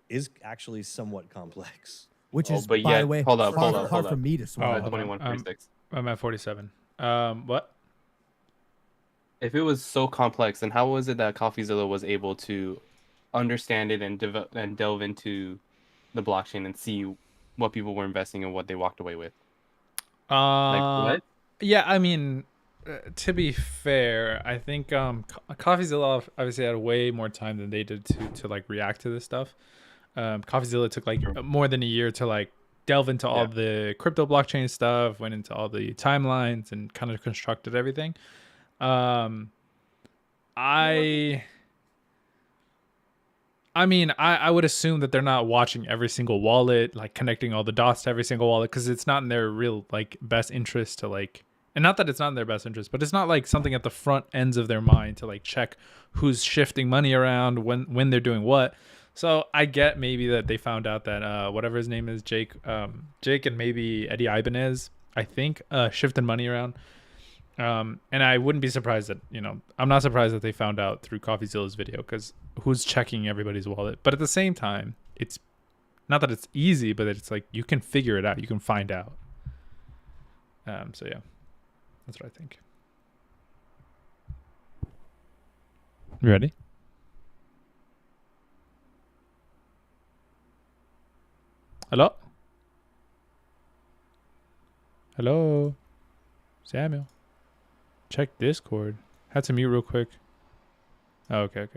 is actually somewhat complex. Which is, but by yet- the way, hold up, hard, hold up, hard hold for up. me to swallow. hold on. 21:46. I'm at 47. What? If it was so complex, then how was it that CoffeeZilla was able to understand it and delve into the blockchain and see what people were investing and what they walked away with? What? Yeah, I mean, to be fair, I think CoffeeZilla obviously had way more time than they did to like react to this stuff. CoffeeZilla took like more than a year to like delve into all the crypto blockchain stuff, went into all the timelines and kind of constructed everything. I mean, I would assume that they're not watching every single wallet, like connecting all the dots to every single wallet, because it's not in their real like best interest to like, and not that it's not in their best interest, but it's not like something at the front ends of their mind to like check who's shifting money around when they're doing what. So I get maybe that they found out that whatever his name is, Jake and maybe Eddie Ibanez, I think, shifting money around. And I wouldn't be surprised that, I'm not surprised that they found out through CoffeeZilla's video, because who's checking everybody's wallet? But at the same time, it's not that it's easy, but it's like you can figure it out. You can find out. So yeah, that's what I think. You ready? Hello? Hello? Samuel? Check Discord. Had to mute real quick. Oh, okay.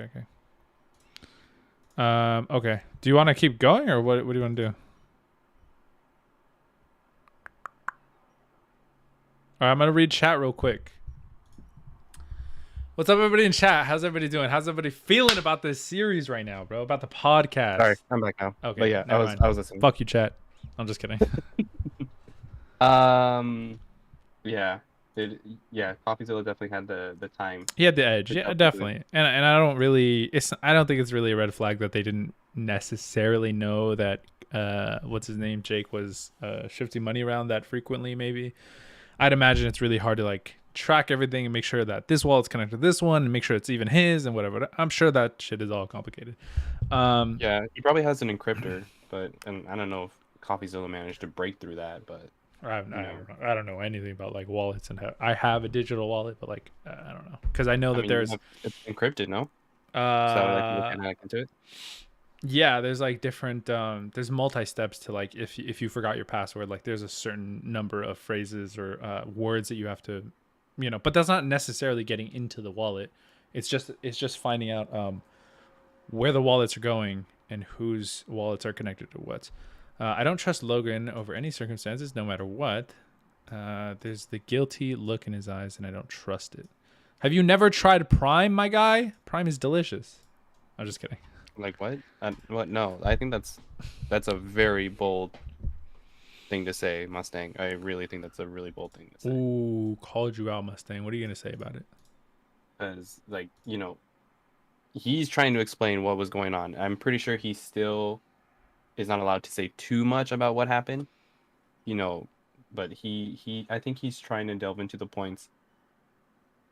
Okay. Do you want to keep going or what do you want to do? All right, I'm going to read chat real quick. What's up, everybody in chat? How's everybody doing? How's everybody feeling about this series right now, bro? About the podcast? Sorry, I'm back now. Okay. But yeah, never mind. I was listening. Fuck you, chat. I'm just kidding. Yeah. CoffeeZilla definitely had the time. He had the edge. Good Yeah, job, definitely. And I don't think it's really a red flag that they didn't necessarily know that what's his name, Jake, was shifting money around that frequently. Maybe I'd imagine it's really hard to like track everything and make sure that this wallet's connected to this one and make sure it's even his and whatever. I'm sure that shit is all complicated. Yeah, he probably has an encryptor, and I don't know if CoffeeZilla managed to break through that, but I don't know anything about like wallets and how I have a digital wallet, but like I don't know because I know that there's it's encrypted, no? So like you can hack into it. Yeah, there's like different there's multi steps to like if you forgot your password, like there's a certain number of phrases or words that you have to, but that's not necessarily getting into the wallet. It's just finding out where the wallets are going and whose wallets are connected to what. I don't trust Logan over any circumstances, no matter what. There's the guilty look in his eyes, and I don't trust it. Have you never tried Prime, my guy? Prime is delicious. I'm just kidding. Like what? What? No, I think that's a very bold thing to say, Mustang. I really think that's a really bold thing to say. Ooh, called you out, Mustang. What are you gonna say about it? Because he's trying to explain what was going on. I'm pretty sure he still is not allowed to say too much about what happened, but I think he's trying to delve into the points,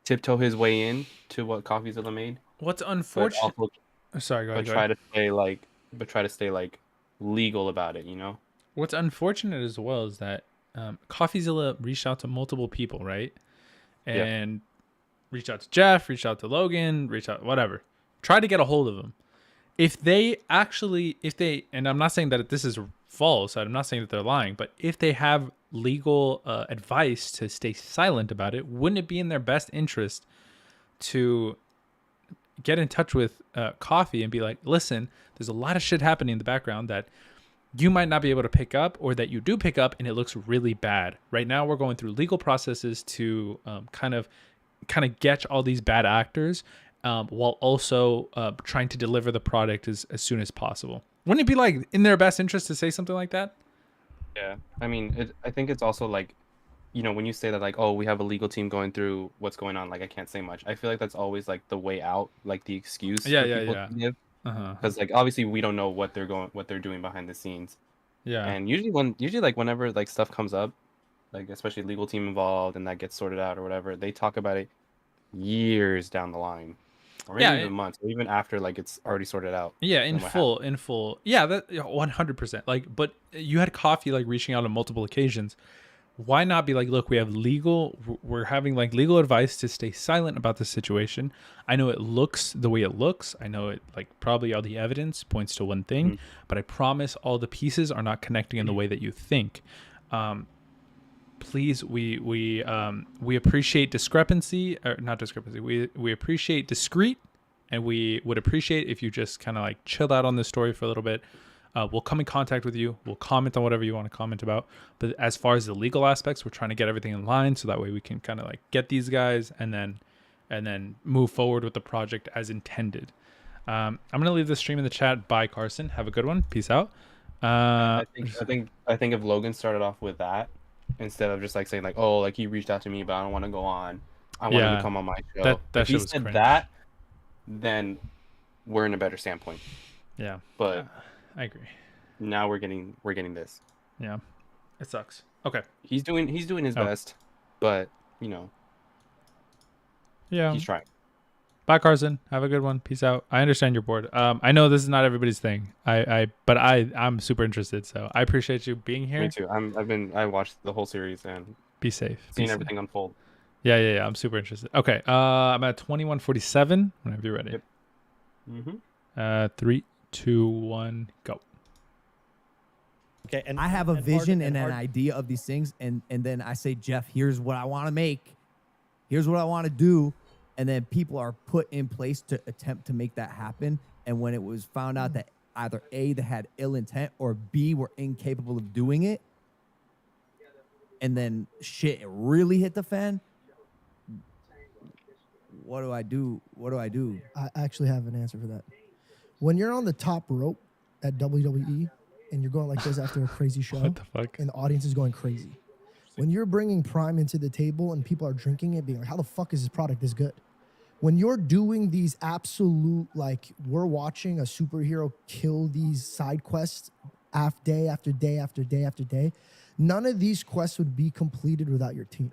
tiptoe his way in to what CoffeeZilla made. What's unfortunate? Sorry, go ahead. Try to stay like legal about it, What's unfortunate as well is that CoffeeZilla reached out to multiple people, right? And reached out to Jeff, reached out to Logan, reached out whatever. Try to get a hold of them. If they, and I'm not saying that this is false, I'm not saying that they're lying, but if they have legal advice to stay silent about it, wouldn't it be in their best interest to get in touch with Coffee and be like, listen, there's a lot of shit happening in the background that you might not be able to pick up, or that you do pick up and it looks really bad. Right now we're going through legal processes to kind of catch all these bad actors, while also trying to deliver the product as soon as possible. Wouldn't it be like in their best interest to say something like that? Yeah, I mean, I think it's also like, when you say that, like, oh, we have a legal team going through what's going on, like, I can't say much. I feel like that's always like the way out, like the excuse. Yeah. To give. Because like obviously we don't know what they're doing behind the scenes. Yeah. And usually whenever like stuff comes up, like especially legal team involved and that gets sorted out or whatever, they talk about it years down the line. Or maybe even months, or even after like it's already sorted out. Yeah, in full. Yeah, that 100%. Like, but you had Coffee like reaching out on multiple occasions. Why not be like, look, we're having like legal advice to stay silent about this situation. I know it looks the way it looks. I know it like probably all the evidence points to one thing, but I promise all the pieces are not connecting in the way that you think. Please, we appreciate discrepancy, or not discrepancy. We appreciate discreet, and we would appreciate if you just kind of like chilled out on this story for a little bit. We'll come in contact with you. We'll comment on whatever you want to comment about. But as far as the legal aspects, we're trying to get everything in line so that way we can kind of like get these guys and then move forward with the project as intended. I'm gonna leave the stream in the chat. Bye, Carson. Have a good one. Peace out. I think if Logan started off with that instead of just like saying like, oh, like he reached out to me, but I don't want to go on. I want him to come on my show. If he said that, then we're in a better standpoint. Yeah, but I agree. Now we're getting this. Yeah, it sucks. Okay, he's doing his best, but yeah, he's trying. Bye, Carson. Have a good one. Peace out. I understand you're bored. I know this is not everybody's thing. But I'm super interested. So I appreciate you being here. Me too. I watched the whole series and be safe. Seeing everything unfold. Yeah. I'm super interested. Okay. I'm at 21:47. Whenever you're ready. Yep. 3, 2, 1, go. Okay. And I have a vision and an idea of these things, and then I say, Jeff, here's what I want to make. Here's what I want to do. And then people are put in place to attempt to make that happen. And when it was found out that either A, they had ill intent, or B, were incapable of doing it, and then shit really hit the fan, what do I do? What do I do? I actually have an answer for that. When you're on the top rope at WWE and you're going like this after a crazy show, What the fuck? and the audience is going crazy. When you're bringing Prime into the table and people are drinking it, being like, how the fuck is this product this good? When you're doing these absolute, like, we're watching a superhero kill these side quests day after day after day after day, none of these quests would be completed without your team.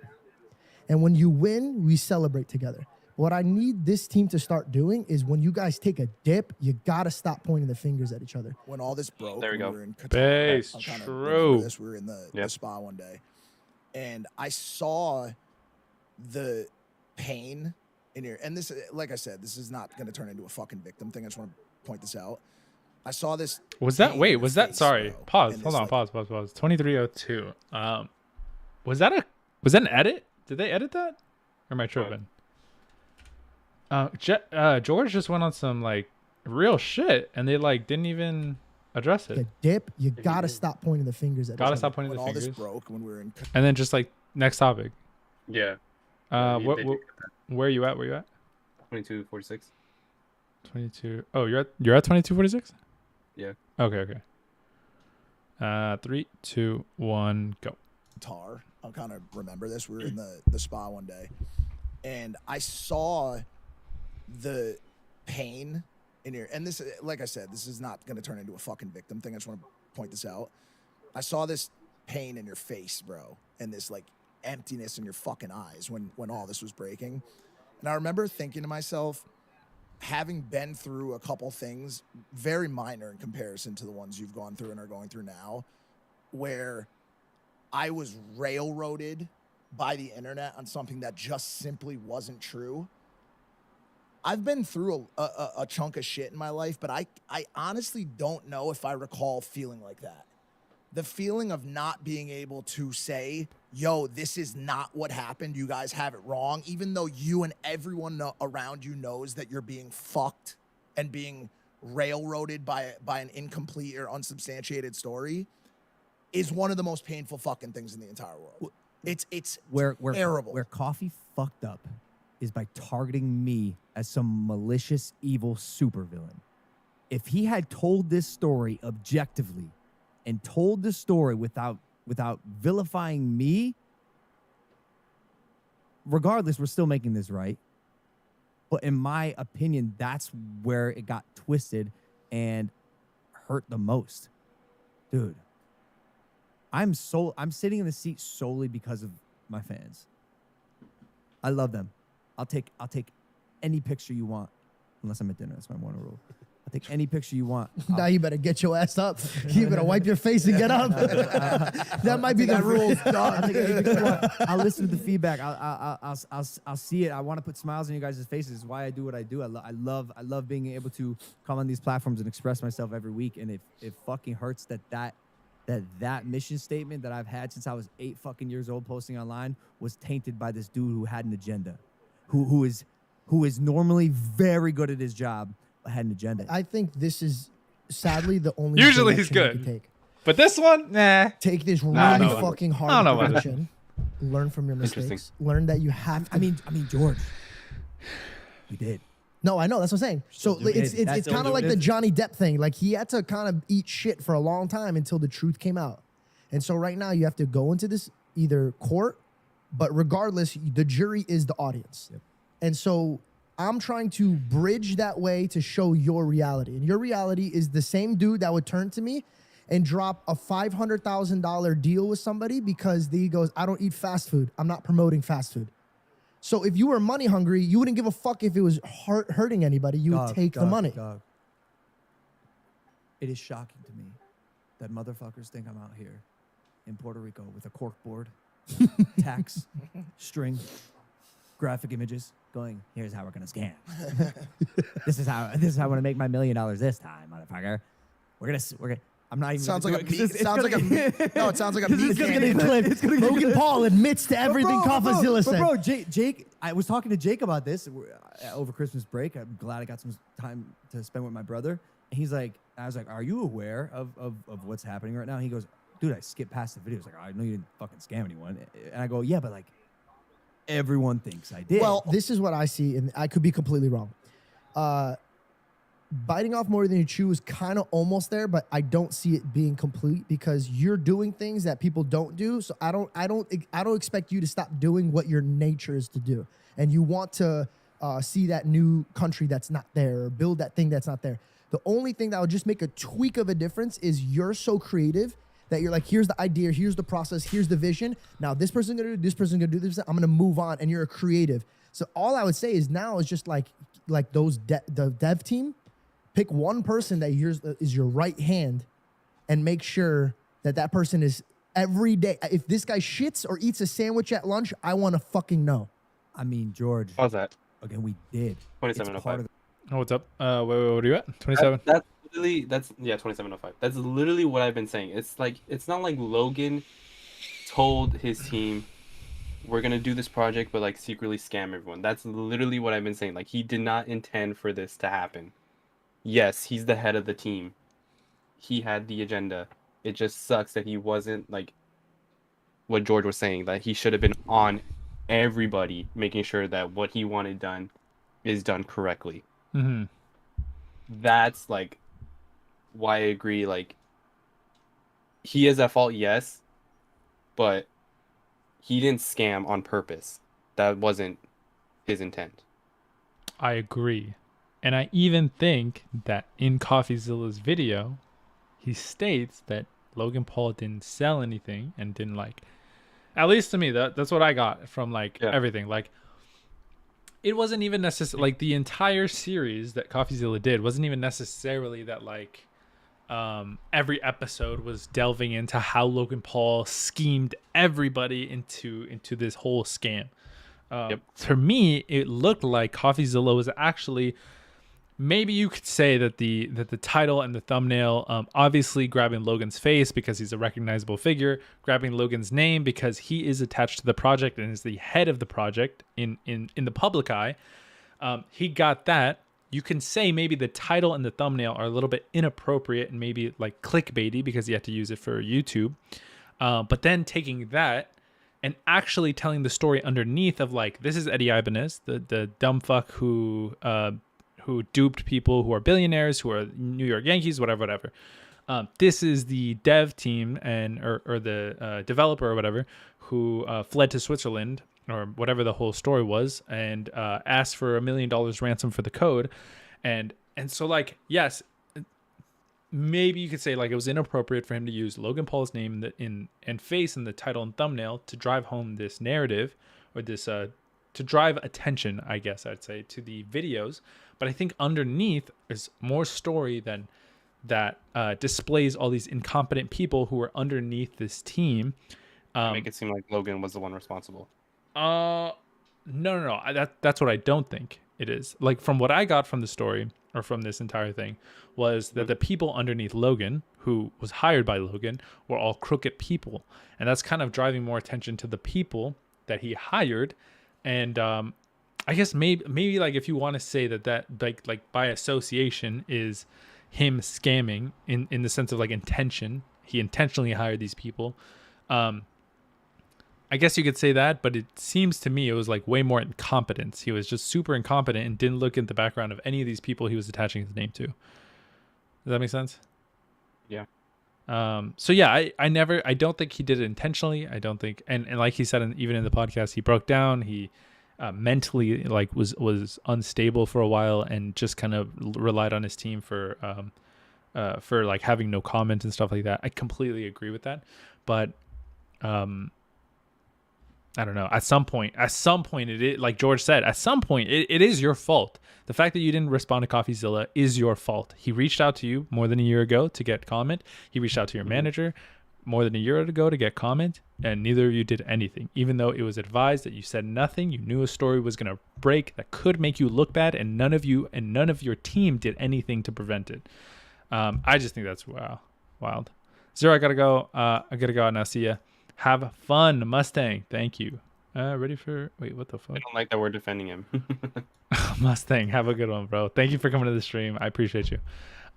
And when you win, we celebrate together. What I need this team to start doing is when you guys take a dip, you gotta stop pointing the fingers at each other. When all this broke, There we go. we were in Qatar. Base, I'll kinda true. remember this. We were in the Yep. spa one day, and I saw the pain in your. And this, like I said, this is not going to turn into a fucking victim thing. I just want to point this out. I saw this. Was that pain in wait? your Was that face, sorry? bro, Pause. and Hold this, on. like, Pause. 2302. Was that an edit? Did they edit that? Or am I tripping? George just went on some like real shit, and they like didn't even address The it. dip, you gotta stop pointing the fingers at each Gotta other. stop pointing When the all this fingers. broke, when we were in Qatar, And then just like next topic. Yeah. What, They what, did get that. where you at? Where you at? 2246. 22. Oh, you're at 2246. Yeah. Okay. 3, 2, 1, go. Tar. I'll kind of remember this. We were in the spa one day, and I saw the pain in your. And this, like I said, this is not going to turn into a fucking victim thing. I just want to point this out. I saw this pain in your face, bro, and this like emptiness in your fucking eyes when all this was breaking. And I remember thinking to myself, having been through a couple things very minor in comparison to the ones you've gone through and are going through now, where I was railroaded by the internet on something that just simply wasn't true. I've been through a chunk of shit in my life, but I honestly don't know if I recall feeling like that. The feeling of not being able to say, yo, this is not what happened. You guys have it wrong. Even though you and everyone around you knows that you're being fucked and being railroaded by an incomplete or unsubstantiated story is one of the most painful fucking things in the entire world. It's Where terrible. Where Coffee fucked up is by targeting me as some malicious, evil supervillain. If he had told this story objectively and told the story without vilifying me, regardless, we're still making this right. But in my opinion, that's where it got twisted and hurt the most. Dude, I'm sitting in the seat solely because of my fans. I love them. I'll take any picture you want, unless I'm at dinner. That's my one rule. I'll take any picture you want. Now you better get your ass up. You better wipe your face and get up. That might be the rule. I'll take any picture you want. I'll listen to the feedback. I'll see it. I want to put smiles on you guys' faces. It's why I do what I do. I love being able to come on these platforms and express myself every week. And it fucking hurts that mission statement that I've had since I was 8 fucking years old posting online was tainted by this dude who had an agenda, who is normally very good at his job, but had an agenda. I think this is sadly the only Usually he's direction you good. can take. But this one, nah. Take this really I don't know. fucking I don't hard know about direction. Learn from your Interesting. mistakes. Learn that you have to. I mean, George, we did. No, I know. That's what I'm saying. So Still it's doing it. it's kind of like the Johnny Depp thing. Like he had to kind of eat shit for a long time until the truth came out. And so right now you have to go into this either court, but regardless, the jury is the audience. Yep. And so I'm trying to bridge that way to show your reality. And your reality is the same dude that would turn to me and drop a $500,000 deal with somebody because he goes, I don't eat fast food. I'm not promoting fast food. So if you were money hungry, you wouldn't give a fuck if it was hurting anybody. You would take the money. Dog. It is shocking to me that motherfuckers think I'm out here in Puerto Rico with a cork board, tax, string, graphic images, going, here's how we're gonna scam. This is how I'm gonna make my $1 million this time, motherfucker. I'm not even. Sounds gonna like do a it 'cause meat. Sounds like a meat. No, it sounds like a meat It's gonna candy. get clipped. It's gonna get Logan clipped. Paul admits to everything CoffeeZilla said. Bro, Jake, I was talking to Jake about this over Christmas break. I'm glad I got some time to spend with my brother. And he's like, I was like, are you aware of what's happening right now? He goes, dude, I skipped past the video. He's like, I know you didn't fucking scam anyone. And I go, yeah, but like, everyone thinks I did. Well, this is what I see, and I could be completely wrong. Biting off more than you chew is kind of almost there, but I don't see it being complete because you're doing things that people don't do. So I don't expect you to stop doing what your nature is to do, and you want to see that new country that's not there or build that thing that's not there. The only thing that would just make a tweak of a difference is you're so creative that you're like, here's the idea, here's the process, here's the vision. Now this person's gonna do this, person's gonna do this. I'm gonna move on, and you're a creative. So all I would say is now is just like those the dev team. Pick one person that is your right hand and make sure that person is every day. If this guy shits or eats a sandwich at lunch, I want to fucking know. I mean, George. How's that? Again, we did. 2705. Oh, what's up? Wait, what are you at? 27. That's 2705. That's literally what I've been saying. It's not like Logan told his team, we're gonna do this project, but like secretly scam everyone. That's literally what I've been saying. Like, he did not intend for this to happen. Yes, he's the head of the team. He had the agenda. It just sucks that he wasn't like what George was saying, that he should have been on everybody, making sure that what he wanted done is done correctly. Mm-hmm. That's like why I agree. Like, he is at fault, yes, but he didn't scam on purpose. That wasn't his intent. I agree. And I even think that in CoffeeZilla's video, he states that Logan Paul didn't sell anything and didn't at least to me, that's what I got from everything. Like, it wasn't even necessarily the entire series that CoffeeZilla did wasn't even necessarily that every episode was delving into how Logan Paul schemed everybody into this whole scam. For me, it looked like CoffeeZilla was actually, maybe you could say that the title and the thumbnail, obviously grabbing Logan's face because he's a recognizable figure, grabbing Logan's name because he is attached to the project and is the head of the project in the public eye. He got that. You can say maybe the title and the thumbnail are a little bit inappropriate and maybe like clickbaity because you have to use it for YouTube. But then taking that and actually telling the story underneath of this is Eddie Ibanez, the dumb fuck who duped people who are billionaires, who are New York Yankees, whatever. This is the dev team or the developer or whatever who fled to Switzerland or whatever the whole story was and asked for $1 million ransom for the code. And so yes, maybe you could say it was inappropriate for him to use Logan Paul's name and face in the title and thumbnail to drive home this narrative or this to drive attention, I guess I'd say, to the videos. But I think underneath is more story than that displays all these incompetent people who are underneath this team. Make it seem like Logan was the one responsible. No. That's what I don't think it is. From what I got from the story or from this entire thing was that the people underneath Logan, who was hired by Logan, were all crooked people. And that's kind of driving more attention to the people that he hired. And I guess maybe if you want to say that by association is him scamming in the sense of intention, he intentionally hired these people. I guess you could say that, but it seems to me it was way more incompetence. He was just super incompetent and didn't look at the background of any of these people he was attaching his name to. Does that make sense? Yeah. So yeah, I don't think he did it intentionally. I don't think, and like he said, even in the podcast, he broke down. He mentally was unstable for a while and just kind of relied on his team for having no comment and stuff like that. I completely agree with that, but I don't know. At some point, it is, like George said, at some point, it is your fault. The fact that you didn't respond to CoffeeZilla is your fault. He reached out to you more than a year ago to get comment. He reached out to your manager more than a year ago to get comment, and neither of you did anything. Even though it was advised that you said nothing, you knew a story was going to break that could make you look bad, and none of you and none of your team did anything to prevent it. I just think that's wow. wild. Zero, I gotta go. I gotta go out now. See ya. Have fun, Mustang. Thank you. Ready for? Wait, what the fuck? I don't like that we're defending him. Mustang, have a good one, bro. Thank you for coming to the stream. I appreciate you.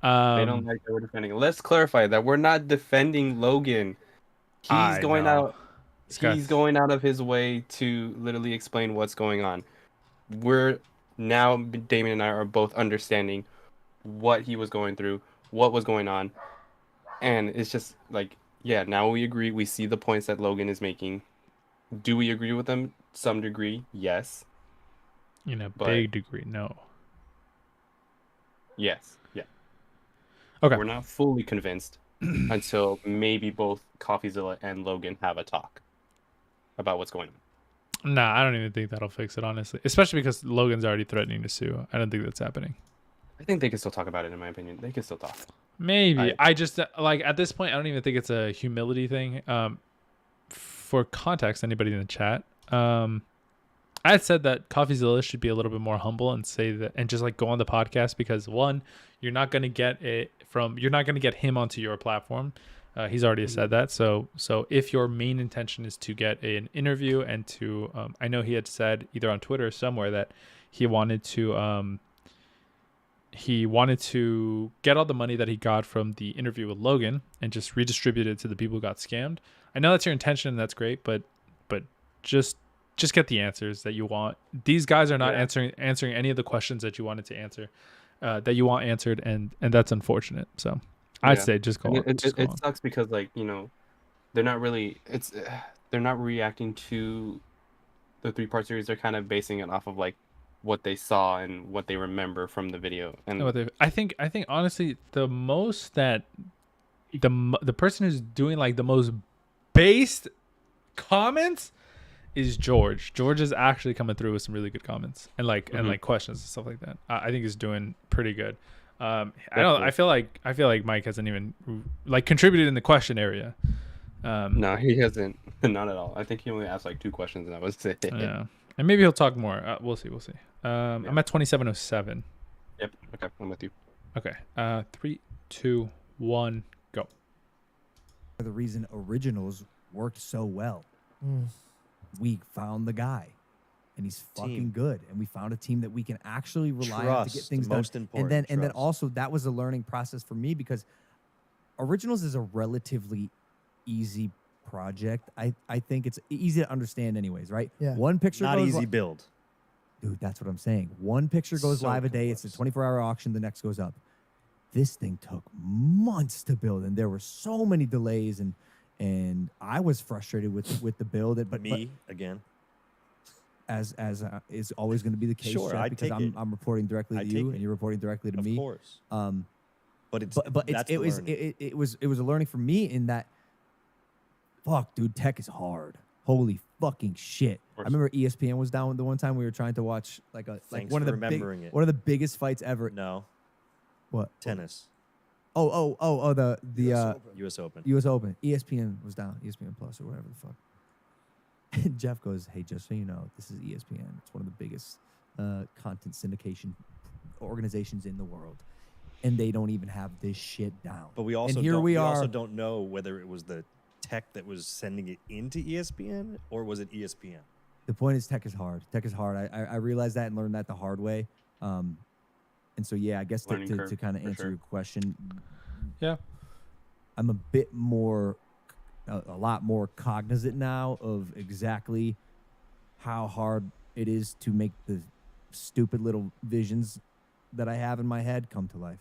They don't like that we're defending him. Let's clarify that we're not defending Logan. He's going out. He's going out of his way to literally explain what's going on. We're now, Damon and I are both understanding what he was going through, what was going on, and it's just like, yeah, now we agree. We see the points that Logan is making. Do we agree with them? Some degree, yes. In a big degree, no. Yes, yeah. Okay. We're not fully convinced until maybe both CoffeeZilla and Logan have a talk about what's going on. Nah, I don't even think that'll fix it, honestly. Especially because Logan's already threatening to sue. I don't think that's happening. I think they can still talk about it, in my opinion. They can still talk. Maybe. I just, like, at this point, I don't even think it's a humility thing. For context, anybody in the chat, I had said that CoffeeZilla should be a little bit more humble and say that, and just like go on the podcast, because one, you're not going to get him onto your platform. He's already said that. So if your main intention is to get an interview and to, I know he had said either on Twitter or somewhere that he wanted to get all the money that he got from the interview with Logan and just redistribute it to the people who got scammed. I know that's your intention and that's great, but just get the answers that you want. These guys are not answering any of the questions that you wanted to answer, that you want answered, and that's unfortunate. So I'd say just go on. It sucks because, like, you know, they're not reacting to the 3-part series. They're kind of basing it off of like what they saw and what they remember from the video. And I think honestly, the most that the person who's doing like the most based comments is George. George is actually coming through with some really good comments and like and like questions and stuff like that. I think he's doing pretty good. I feel like Mike hasn't even like contributed in the question area. No, he hasn't. Not at all. I think he only asked like 2 questions and that was it. Yeah, and maybe he'll talk more. We'll see. I'm at 2707. Yep. Okay, I'm with you. Okay. 3, 2, 1, go. The reason originals worked so well. We found the guy, and he's fucking good, and we found a team that we can actually rely on to get things done. Most important. And then also that was a learning process for me, because originals is a relatively easy project. I think it's easy to understand anyways, right? Yeah. One picture Not goes easy build. Dude, that's what I'm saying. One picture goes So live a day. It's a 24-hour auction. The next goes up. This thing took months to build, and there were so many delays, and I was frustrated with the build. But again, as is always going to be the case, Sure, Jeff, I'd because take it. I'm reporting directly to I'd you, take and it. you're reporting directly to of me. course. But It was a learning for me in that. Fuck, dude, tech is hard. Holy fucking shit! I remember ESPN was down the one time we were trying to watch like Thanks one of for the remembering it. one of the biggest fights ever. No, What? tennis, The U.S. Open. U.S. Open. ESPN was down. ESPN Plus or whatever the fuck. And Jeff goes, "Hey, just so you know, this is ESPN. It's one of the biggest content syndication organizations in the world, and they don't even have this shit down." But we also and here don't, we we are. also don't know whether it was the tech that was sending it into ESPN or was it ESPN. The point is, tech is hard. Tech is hard. I realized that and learned that the hard way. And so, yeah, I guess Learning to curve, kind of for answer sure. your question, Yeah. I'm a bit more, a lot more cognizant now of exactly how hard it is to make the stupid little visions that I have in my head come to life.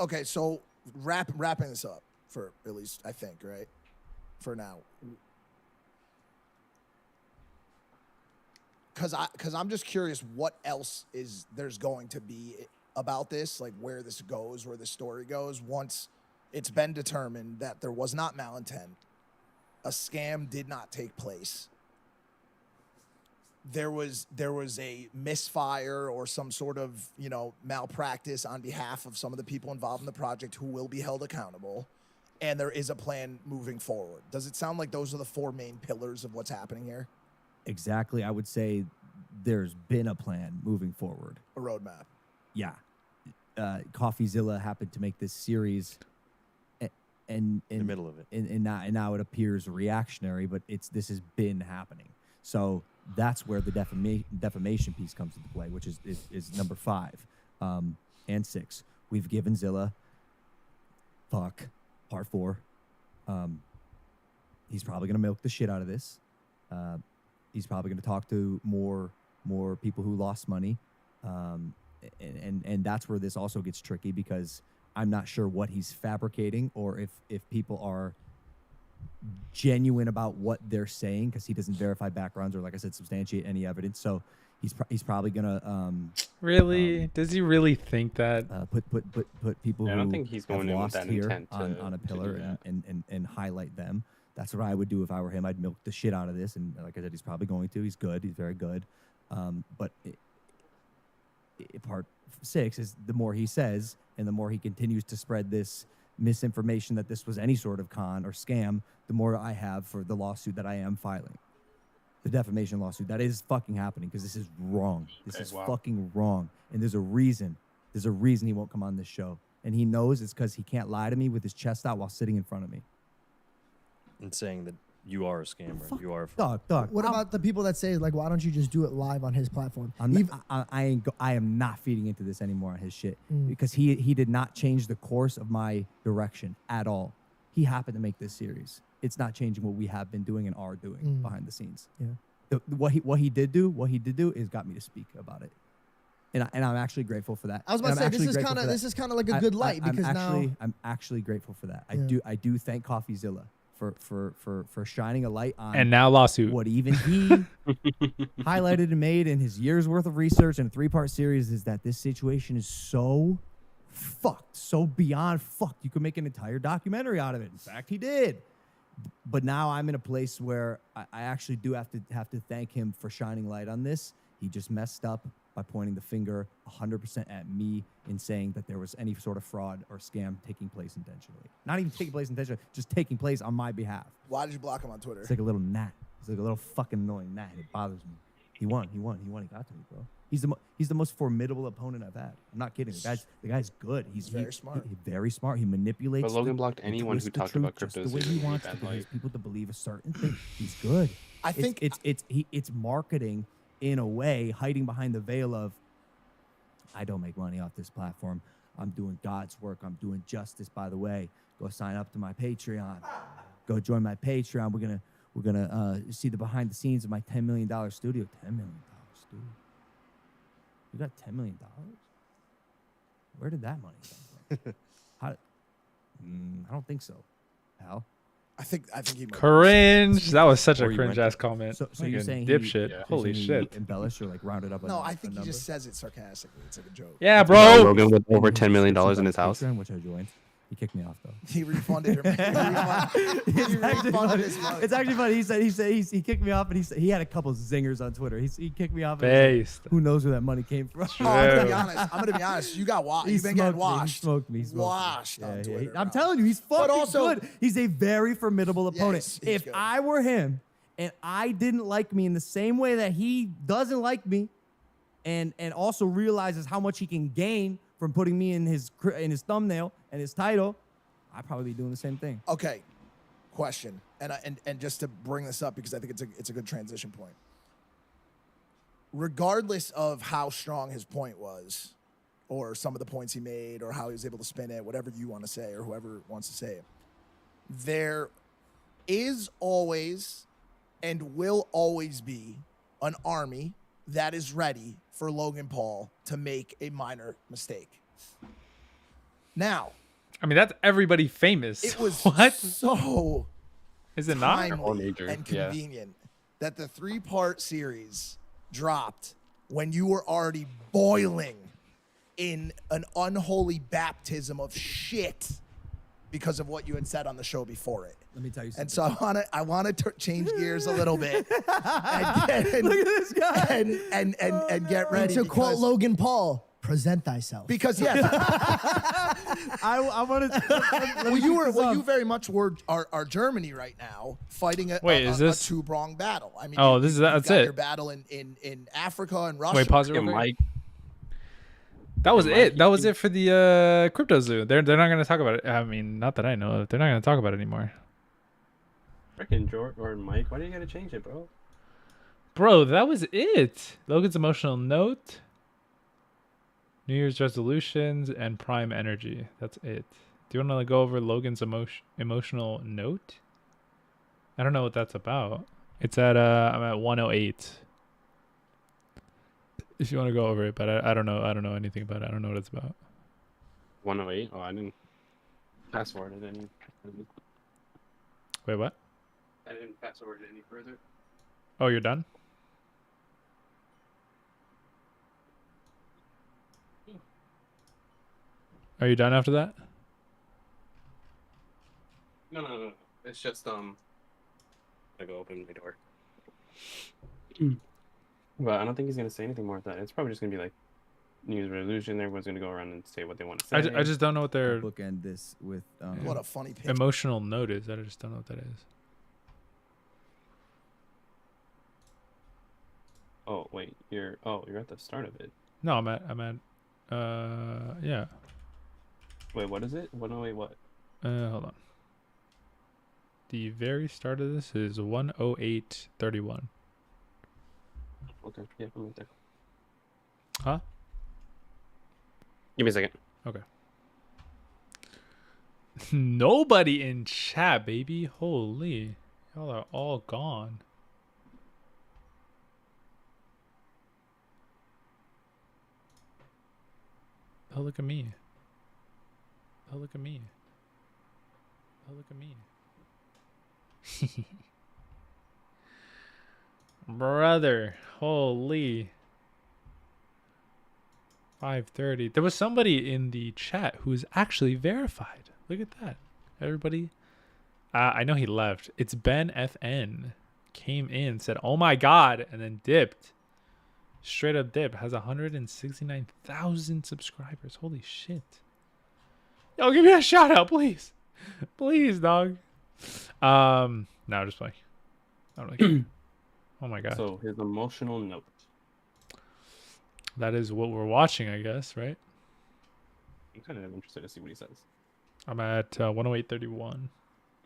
Okay, so wrapping this up for at least I think, right? For now. Cause I'm just curious what else is there's going to be about this, like where this goes, where the story goes, once it's been determined that there was not malintent, a scam did not take place. There was a misfire or some sort of, malpractice on behalf of some of the people involved in the project who will be held accountable. And there is a plan moving forward. Does it sound like those are the 4 main pillars of what's happening here? Exactly. I would say there's been a plan moving forward. A roadmap. Yeah. CoffeeZilla happened to make this series and in the middle of it. and now it appears reactionary, but this has been happening. So that's where the defamation piece comes into play, which is number 5 and 6. We've given Zilla part 4. He's probably gonna milk the shit out of this. He's probably gonna talk to more people who lost money, and that's where this also gets tricky, because I'm not sure what he's fabricating, or if people are genuine about what they're saying, because he doesn't verify backgrounds or, like I said, substantiate any evidence. So he's probably gonna Really? Does he really think that? put people I who don't think he's going have in with lost that here intent on a to do pillar that. and highlight them. That's what I would do if I were him. I'd milk the shit out of this, and like I said, he's probably going to. He's good. He's very good. But part 6 is the more he says, and the more he continues to spread this misinformation that this was any sort of con or scam, the more I have for the lawsuit that I am filing. The defamation lawsuit that is fucking happening, because this is wrong. This is fucking wrong. And there's a reason. There's a reason he won't come on this show. And he knows it's because he can't lie to me with his chest out while sitting in front of me. And saying that you are a scammer. You are. Dog. What about the people that say, like, why don't you just do it live on his platform? I am not feeding into this anymore on his shit, because he did not change the course of my direction at all. He happened to make this series. It's not changing what we have been doing and are doing behind the scenes. Yeah. What he did do is got me to speak about it, and I'm actually grateful for that. I was about to say, this is kind of like a good light, because I'm actually grateful for that. I do thank CoffeeZilla for shining a light on, And now lawsuit. what even he highlighted and made in his year's worth of research in a 3-part series, is that this situation is so fucked, so beyond fucked. You could make an entire documentary out of it. In fact, he did. But now I'm in a place where I actually do have to thank him for shining light on this. He just messed up by pointing the finger 100% at me in saying that there was any sort of fraud or scam taking place intentionally. Not even taking place intentionally, just taking place on my behalf. Why did you block him on Twitter? It's like a little gnat. It's like a little fucking annoying gnat. It bothers me. He won. He got to me, bro. He's the most formidable opponent I've had. I'm not kidding. The guy's good. He's very smart. He's very smart. He manipulates. But Logan blocked anyone who twists the talked truth about just crypto the way he seriously wants to bad get his light. people to believe a certain thing. He's good. I think it's marketing in a way, hiding behind the veil of, I don't make money off this platform. I'm doing God's work. I'm doing justice. By the way, go sign up to my Patreon. Go join my Patreon. We're gonna see the behind the scenes of my $10 million studio. $10 million studio. You got $10 million? Where did that money come from? I don't think so. Hal? I think he might. Cringe. That was such a Or you cringe rent ass it. comment. So you're Fucking saying dipshit. Yeah. Holy shit. Embellished or like rounded up? No, I I think he just says it sarcastically. It's like a joke. Yeah, Bro, bro. Logan with over $10 million in his house. Which I joined. He kicked me off though. He refunded him. He refunded his money. It's actually funny. He kicked me off, and he had a couple zingers on Twitter. He kicked me off. And he's Based. like, who knows where that money came from? Oh, I'm gonna be honest. You got washed. You've been getting washed. He smoked me. Washed on Twitter. I'm bro. telling you, he's fucking also- good. He's a very formidable opponent. Yes, he's If good. I were him and I didn't like me in the same way that he doesn't like me, and also realizes how much he can gain from putting me in his thumbnail and his title, I'd probably be doing the same thing. Okay, question, and just to bring this up because I think it's a good transition point. Regardless of how strong his point was, or some of the points he made, or how he was able to spin it, whatever you want to say, or whoever wants to say it, there is always and will always be an army that is ready for Logan Paul to make a minor mistake. Now, I mean, that's everybody famous. it was what? so Is it not? All timely major, and yeah. convenient that the 3-part series dropped when you were already boiling in an unholy baptism of shit because of what you had said on the show before it. Let me tell you something. And so I want to change gears a little bit and Look at this guy. and get ready to quote because- Logan Paul, present thyself. because yes, I want to. you very much are Germany right now fighting a Wait, is this- 2-pronged battle. I mean, Oh, you've that's got it. Your battle in Africa and Russia. Wait, pause it Yeah, real quick. Mike. That was Am I it. That was keeping- it for the crypto zoo. They're not gonna talk about it. I mean, not that I know of. They're not gonna talk about it anymore. Freaking George or Mike, why do you gotta change it, bro? Bro, that was it. Logan's emotional note, New Year's resolutions, and Prime Energy. That's it. Do you want to go over Logan's emotional note? I don't know what that's about. It's at I'm at 108. If you want to go over it, but I don't know. I don't know anything about it. I don't know what it's about. 108. Oh, I didn't fast forward it any. Wait, what? I didn't fast forward it any further. Oh, you're done? Are you done after that? No. It's just I go open my door. But I don't think he's gonna say anything more than that. It's probably just gonna be like New Year's resolution. Everyone's gonna go around and say what they want to say. I just don't know what their Bookend this with What a funny picture. emotional note is. I just don't know what that is. Oh wait, you're at the start of it. No, I'm at yeah. Wait, what is it? 108 what? Hold on. The very start of this is 108:31. Okay, yeah, I'm right there. Huh? Give me a second. Okay. Nobody in chat, baby. Holy. Y'all are all gone. Oh, look at me. Oh, look at me. Oh, look at me. Brother. Holy. 5:30. There was somebody in the chat who is actually verified. Look at that. Everybody. I know he left. It's Ben FN. Came in, said, "Oh my God," and then dipped. Straight up dip. Has 169,000 subscribers. Holy shit. Yo, give me a shout out, please. Please, dog. No, just like, I don't really care. Oh my God. So his emotional note. That is what we're watching, I guess, right? I'm kind of interested to see what he says. I'm at 108:31.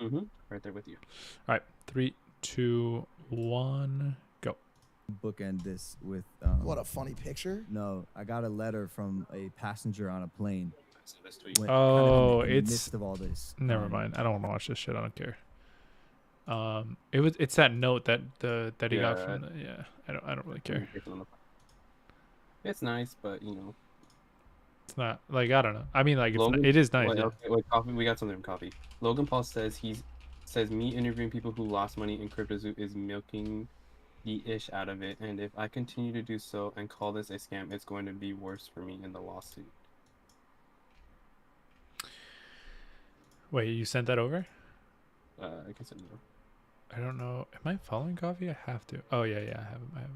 Mm-hmm. Right there with you. All right, 3, 2, 1, go. bookend this with What a funny picture. no, I got a letter from a passenger on a plane. So this tweet. When, Oh, in the it's- midst of all this. Never mind. I don't want to watch this shit. I don't care. It's that note that he got from the, yeah. I don't really care. It's nice, but you know. It's not like, I don't know. I mean, like, Logan- it is nice. Wait, Yeah. okay, wait, coffee. We got something from coffee. Logan Paul says says me interviewing people who lost money in CryptoZoo is milking the ish out of it, and if I continue to do so and call this a scam, it's going to be worse for me in the lawsuit. Wait, you sent that over? I can send it over. I don't know. Am I following coffee? I have to. Oh yeah, I have it.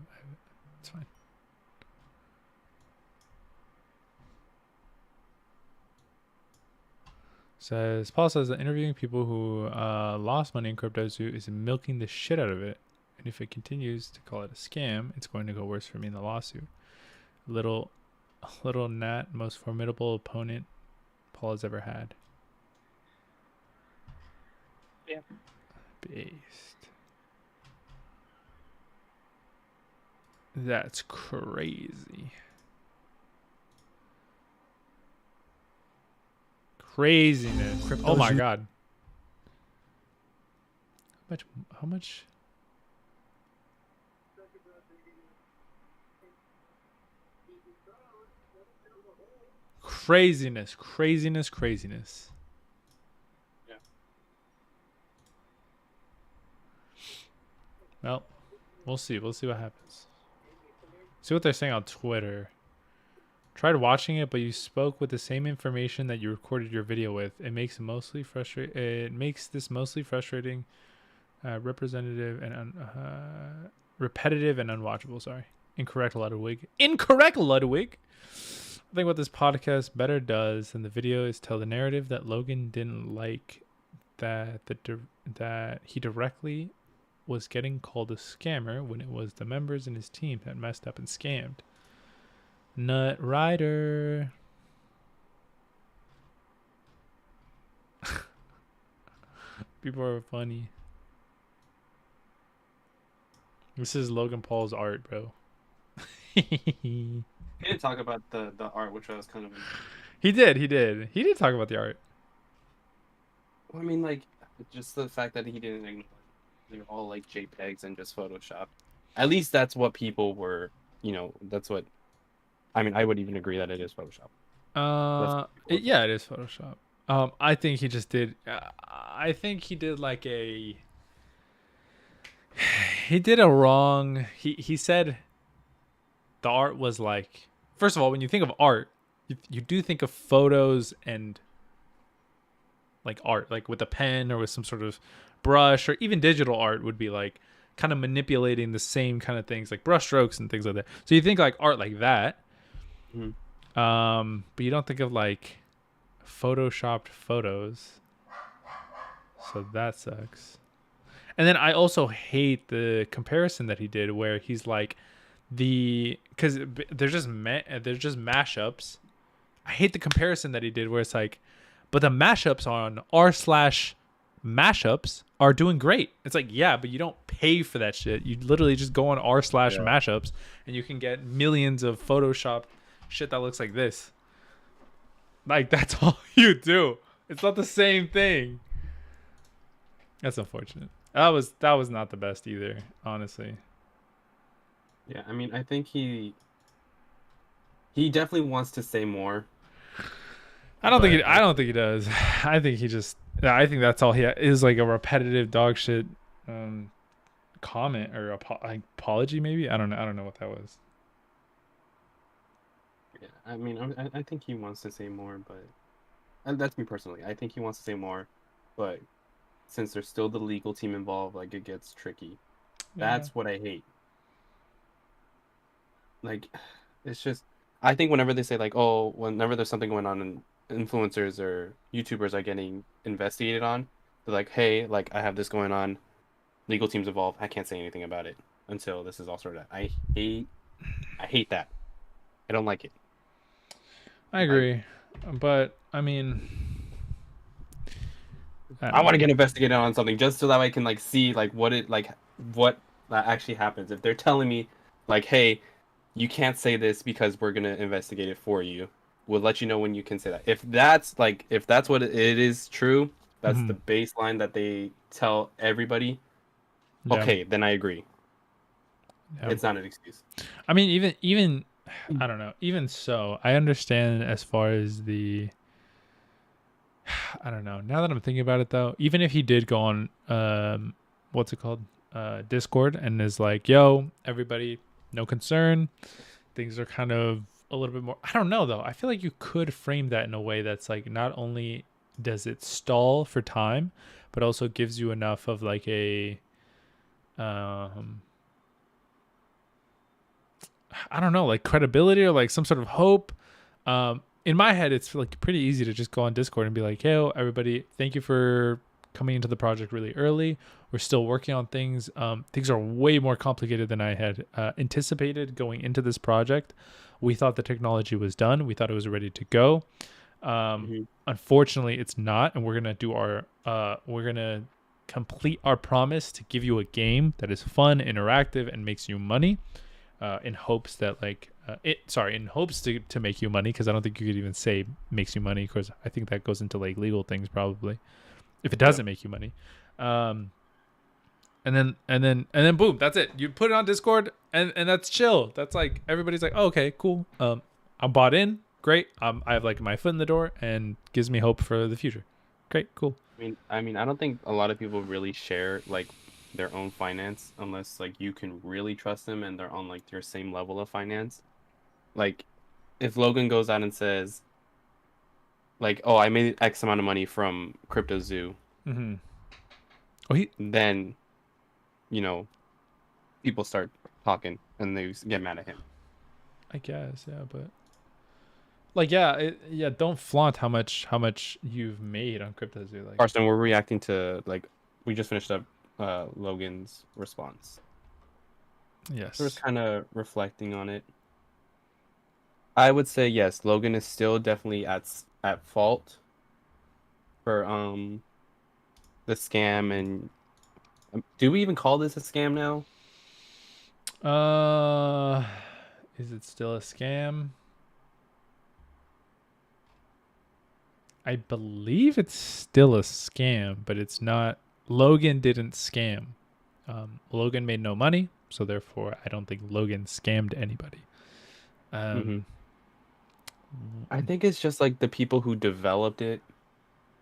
It's fine. Says Paul says that interviewing people who lost money in CryptoZoo is milking the shit out of it, and if it continues to call it a scam, it's going to go worse for me in the lawsuit. Little Nat, most formidable opponent Paul has ever had. Yeah. Based. That's crazy. Craziness. Oh my God. How much? Craziness. Yeah. Well, we'll see. We'll see what happens. See what they're saying on Twitter. Tried watching it, but you spoke with the same information that you recorded your video with. It makes this mostly frustrating, repetitive and unwatchable. Sorry, incorrect, Ludwig. I think what this podcast better does than the video is tell the narrative that Logan didn't like that he directly was getting called a scammer when it was the members in his team that messed up and scammed. Nut Rider. People are funny. This is Logan Paul's art, bro. He didn't talk about the art, which I was kind of. He did talk about the art. Well, I mean, like, just the fact that he didn't ignore. They're all like JPEGs and just Photoshop. At least that's what people were. That's what. I mean, I would even agree that it is Photoshop. Yeah, it is Photoshop. I think he just did. I think he did like a. He did a wrong. He said. The art was like. First of all, when you think of art, you do think of photos and. Like art, like with a pen or with some sort of brush, or even digital art would be like kind of manipulating the same kind of things, like brush strokes and things like that. So you think like art like that. Mm-hmm. But you don't think of like photoshopped photos. So that sucks. And then I also hate the comparison that he did where he's like because they're just mashups. I hate the comparison that he did where it's like, but the mashups on r/mashups are doing great. It's like, yeah, but you don't pay for that shit. You literally just go on r/mashups and you can get millions of Photoshop shit that looks like this. Like, that's all you do. It's not the same thing. That's unfortunate. That was not the best either, honestly. Yeah, I mean, I think he definitely wants to say more. I don't think he does. I think that's all he is, like a repetitive dog shit comment or apology maybe. I don't know what that was. Yeah, I mean, I think he wants to say more, but and that's me personally. I think he wants to say more, but since there's still the legal team involved, like it gets tricky. That's what I hate. Like, it's just I think whenever they say like, oh, whenever there's something going on and influencers or YouTubers are getting investigated on, they're like, hey, like I have this going on, legal team's involved. I can't say anything about it until this is all sorted out. I hate that. I don't like it. I agree, but I mean, I want to get investigated on something just so that I can like see like what that actually happens. If they're telling me like, hey, you can't say this because we're gonna investigate it for you, we'll let you know when you can say that. If that's what it is true, that's the baseline that they tell everybody. Yeah. Okay, then I agree. Yeah. It's not an excuse. I mean, even I don't know. Even so, I understand as far as I don't know. Now that I'm thinking about it, though, even if he did go on, what's it called, Discord, and is like, "Yo, everybody, no concern. Things are kind of a little bit more." I don't know, though. I feel like you could frame that in a way that's like, not only does it stall for time, but also gives you enough of like a, I don't know, like credibility or like some sort of hope. In my head, it's like pretty easy to just go on Discord and be like, "Hey, everybody, thank you for coming into the project really early. We're still working on things. Things are way more complicated than I had anticipated going into this project. We thought the technology was done. We thought it was ready to go. Unfortunately, it's not, and we're gonna complete our promise to give you a game that is fun, interactive, and makes you money." In hopes that in hopes to make you money, because I don't think you could even say makes you money, because I think that goes into like legal things probably if it doesn't make you money. And then boom, that's it. You put it on Discord and that's chill. That's like everybody's like, oh, okay, cool. I'm bought in. Great. I have like my foot in the door and gives me hope for the future. Great, cool. I mean, I don't think a lot of people really share like their own finance unless like you can really trust them and they're on like your same level of finance. Like if Logan goes out and says like, oh, I made X amount of money from CryptoZoo, then people start talking and they get mad at him. I guess, yeah, but like, yeah, don't flaunt how much you've made on CryptoZoo. Like, Carson, we're reacting to like we just finished up Logan's response. Yes. So I was kind of reflecting on it. I would say yes. Logan is still definitely at fault for the scam, and do we even call this a scam now? Is it still a scam? I believe it's still a scam, but it's not. Logan didn't scam. Logan made no money, so therefore I don't think Logan scammed anybody. I think it's just like the people who developed it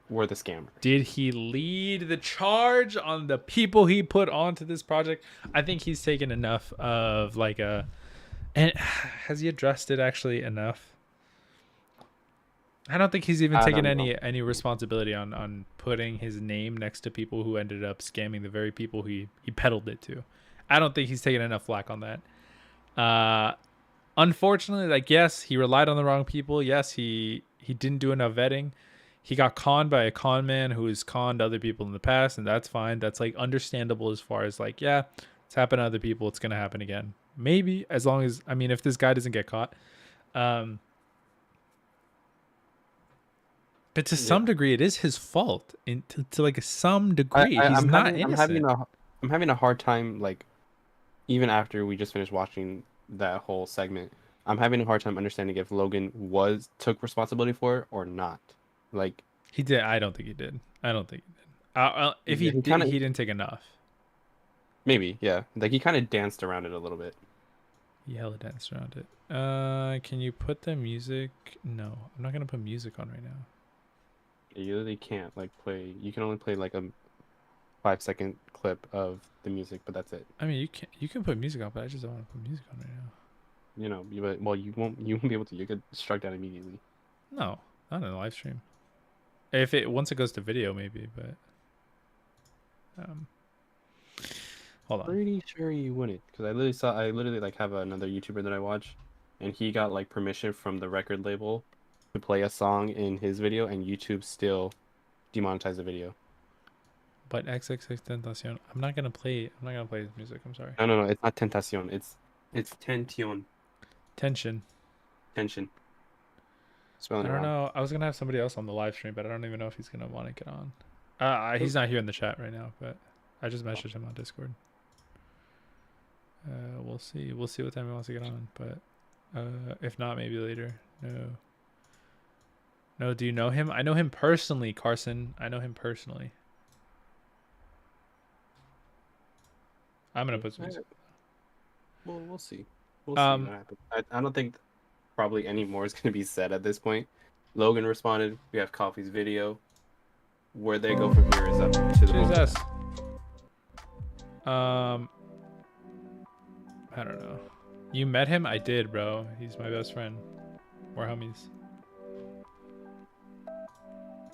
were the scammers. Did he lead the charge on the people he put onto this project? I think he's taken enough of like a, and has he addressed it actually enough? I don't think he's even taken any responsibility on putting his name next to people who ended up scamming the very people he peddled it to. I don't think he's taken enough flack on that. Unfortunately, like, yes, he relied on the wrong people. Yes, he didn't do enough vetting. He got conned by a con man who has conned other people in the past, and that's fine. That's like understandable as far as like, yeah, it's happened to other people. It's going to happen again. Maybe, as long as, I mean, if this guy doesn't get caught. But to some degree, it is his fault. To like some degree, he's not innocent. I'm having a hard time, like, even after we just finished watching that whole segment, I'm having a hard time understanding if Logan took responsibility for it or not. Like, he did. I don't think he did. If he did, he didn't take enough. Maybe, yeah. Like, he kind of danced around it a little bit. He hella danced around it. Can you put the music? No, I'm not gonna put music on right now. You literally can't like play. You can only play like a 5-second clip of the music, but that's it. I mean, you can put music on, but I just don't want to put music on right now. You know, you won't be able to. You get struck down immediately. No, not in a live stream. Once it goes to video, maybe, but hold on. Pretty sure you wouldn't, because I literally like have another YouTuber that I watch, and he got like permission from the record label to play a song in his video, and YouTube still demonetized the video. But XXXTentacion, I'm not gonna play his music. I'm sorry. No, it's not Tentacion. It's Tension. Tension. Spelling I it don't wrong. know. I was gonna have somebody else on the live stream, but I don't even know if he's gonna want to get on. He's not here in the chat right now, but I just messaged him on Discord. We'll see. We'll see what time he wants to get on, but if not, maybe later. No, do you know him? I know him personally, Carson. I know him personally. I'm gonna put some music. Well, we'll see. We'll see what happens. I don't think probably any more is gonna be said at this point. Logan responded. We have Coffee's video. Where they go from here is up to the Jesus. I don't know. You met him? I did, bro. He's my best friend. We're homies.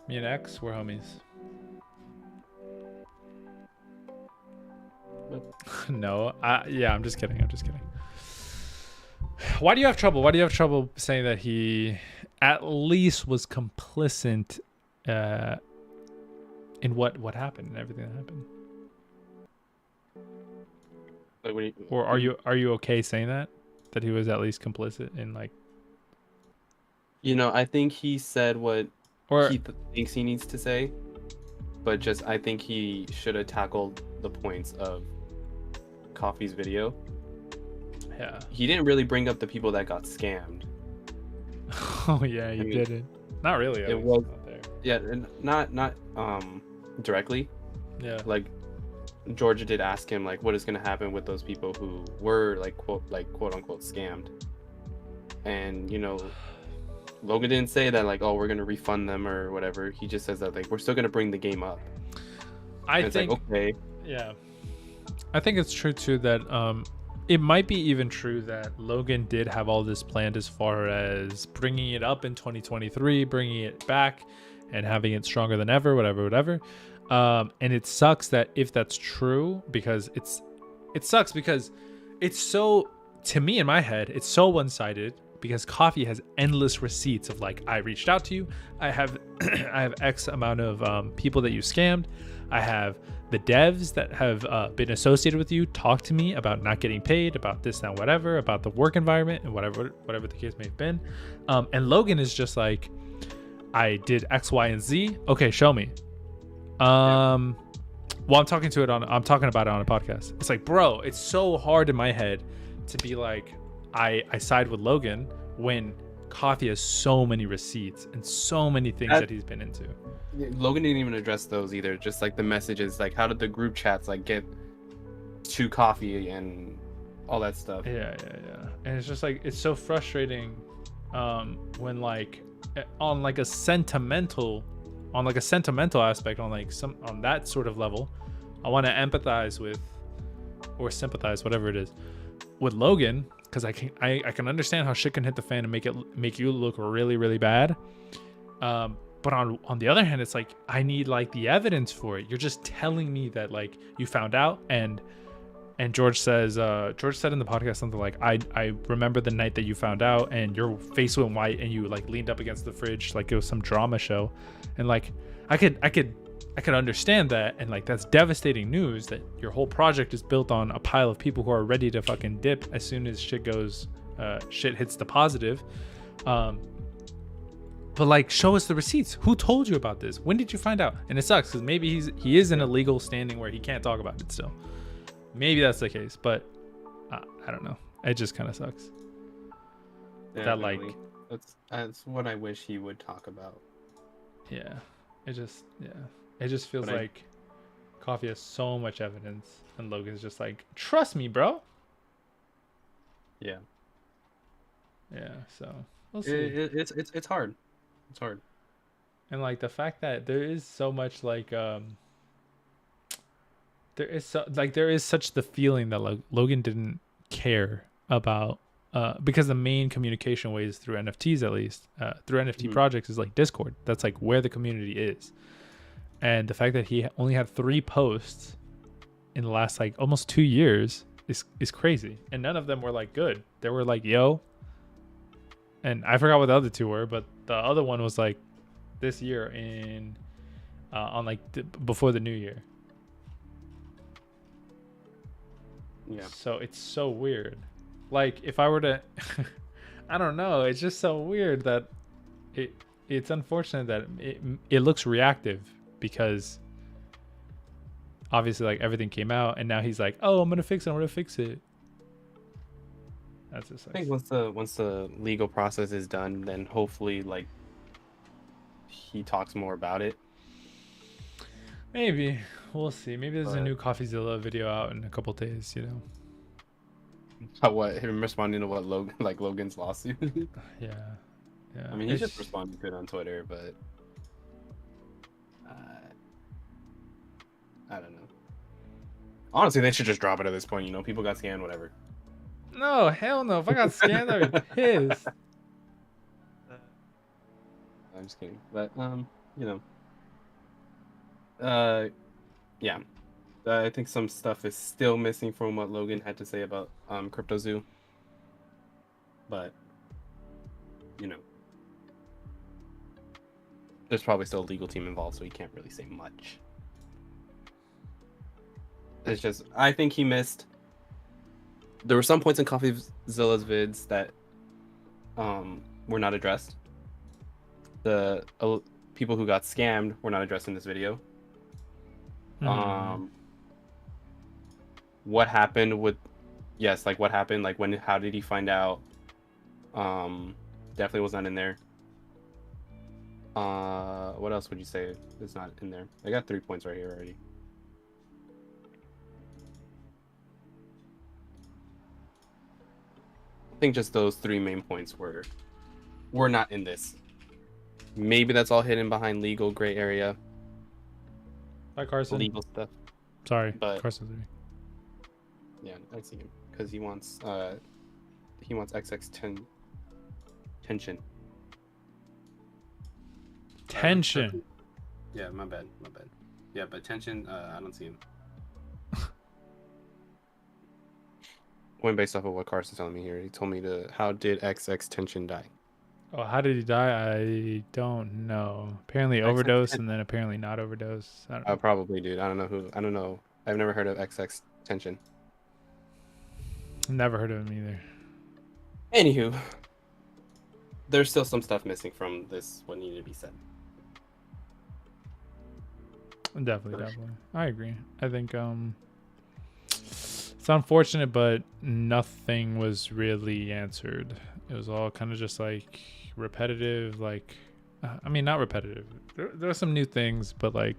Me and X, we're homies. No, I'm just kidding. Why do you have trouble saying that he at least was complicit in what happened and everything that happened? Like, or are you okay saying that he was at least complicit in, like? You know, I think he said what he thinks he needs to say, but I think he should have tackled the points of Coffee's video. Yeah. He didn't really bring up the people that got scammed. Oh yeah, you didn't. Not really. It was not there. Yeah, not directly. Yeah. Like, Georgia did ask him like, what is going to happen with those people who were like quote unquote scammed, and you know, Logan didn't say that like, oh, we're going to refund them or whatever. He just says that like, we're still going to bring the game up. I think like, okay. Yeah. I think it's true too that it might be even true that Logan did have all this planned as far as bringing it up in 2023, bringing it back and having it stronger than ever, whatever. And it sucks that if that's true, because it sucks because it's so, to me in my head, it's so one-sided. because Coffee has endless receipts of like, I reached out to you, I have I have X amount of people that you scammed, I have the devs that have been associated with you talk to me about not getting paid, about this, that, whatever, about the work environment, and whatever the case may have been. And Logan is just like, I did X, Y, and Z. Okay, show me. Well, I'm talking about it on a podcast. It's like, bro, it's so hard in my head to be like, I side with Logan when Coffee has so many receipts and so many things that he's been into. Logan didn't even address those either. Just like the messages, like how did the group chats like get to Coffee and all that stuff. Yeah. And it's just like, it's so frustrating when like on like a sentimental aspect, on that sort of level, I want to empathize with or sympathize, whatever it is, with Logan, because I can understand how shit can hit the fan and make you look really, really bad. But on the other hand, it's like, I need like the evidence for it. You're just telling me that like you found out, and George said in the podcast something like, I remember the night that you found out and your face went white and you like leaned up against the fridge like it was some drama show. And like I could understand that, and like that's devastating news that your whole project is built on a pile of people who are ready to fucking dip as soon as shit hits the positive. But like, show us the receipts. Who told you about this? When did you find out? And it sucks because maybe he is in a legal standing where he can't talk about it still. Maybe that's the case, but I don't know. It just kind of sucks. Yeah, that really. like that's what I wish he would talk about. Yeah, it just feels But like Coffee has so much evidence, and Logan's just like, trust me, bro. Yeah. So we'll see. It's hard. It's hard. And like the fact that there is so much like there is such the feeling that like Logan didn't care about because the main communication ways through NFTs, at least through NFT projects, is like Discord. That's like where the community is. And the fact that he only had 3 posts in the last like almost 2 years is crazy. And none of them were like good. They were like, yo, and I forgot what the other 2 were, but the other one was like this year in on like before the new year. Yeah. So it's so weird. Like if I were to I don't know, it's just so weird that it's unfortunate that it looks reactive, because obviously like everything came out and now he's like, oh, I'm gonna fix it. That's just I think once the legal process is done, then hopefully like he talks more about it. Maybe we'll see. Maybe there's a new CoffeeZilla video out in a couple days, you know. What, him responding to what Logan's lawsuit? Yeah. I mean, he just responded to it on Twitter, but I don't know. Honestly, they should just drop it at this point. You know, people got scammed, whatever. No, hell no. If I got scammed, I'd be pissed. I'm just kidding, but you know, yeah. I think some stuff is still missing from what Logan had to say about CryptoZoo. But, you know, there's probably still a legal team involved, so he can't really say much. It's just, I think he missed. There were some points in CoffeeZilla's vids that were not addressed. The people who got scammed were not addressed in this video. What happened with what happened, like how did he find out? Definitely was not in there. What else would you say is not in there? I got 3 points right here already. I think just those 3 main points were not in this. Maybe that's all hidden behind legal gray area. Hi, Carson. Legal stuff. Sorry, but Carson. Yeah, I see him because he wants XX tension. Tension. Yeah, my bad. Yeah, but tension. I don't see him. going based off of what Carson's telling me here. He told me how did XX Tension die? Oh, how did he die? I don't know. Apparently XX overdose, and then apparently not overdose. I don't know. Probably, dude. I don't know who. I don't know. I've never heard of XX Tension. Never heard of him either. Anywho, there's still some stuff missing from this. What needed to be said. Definitely. I agree. I think it's unfortunate, but nothing was really answered. It was all kind of just like repetitive. Like, I mean, not repetitive. There are some new things, but like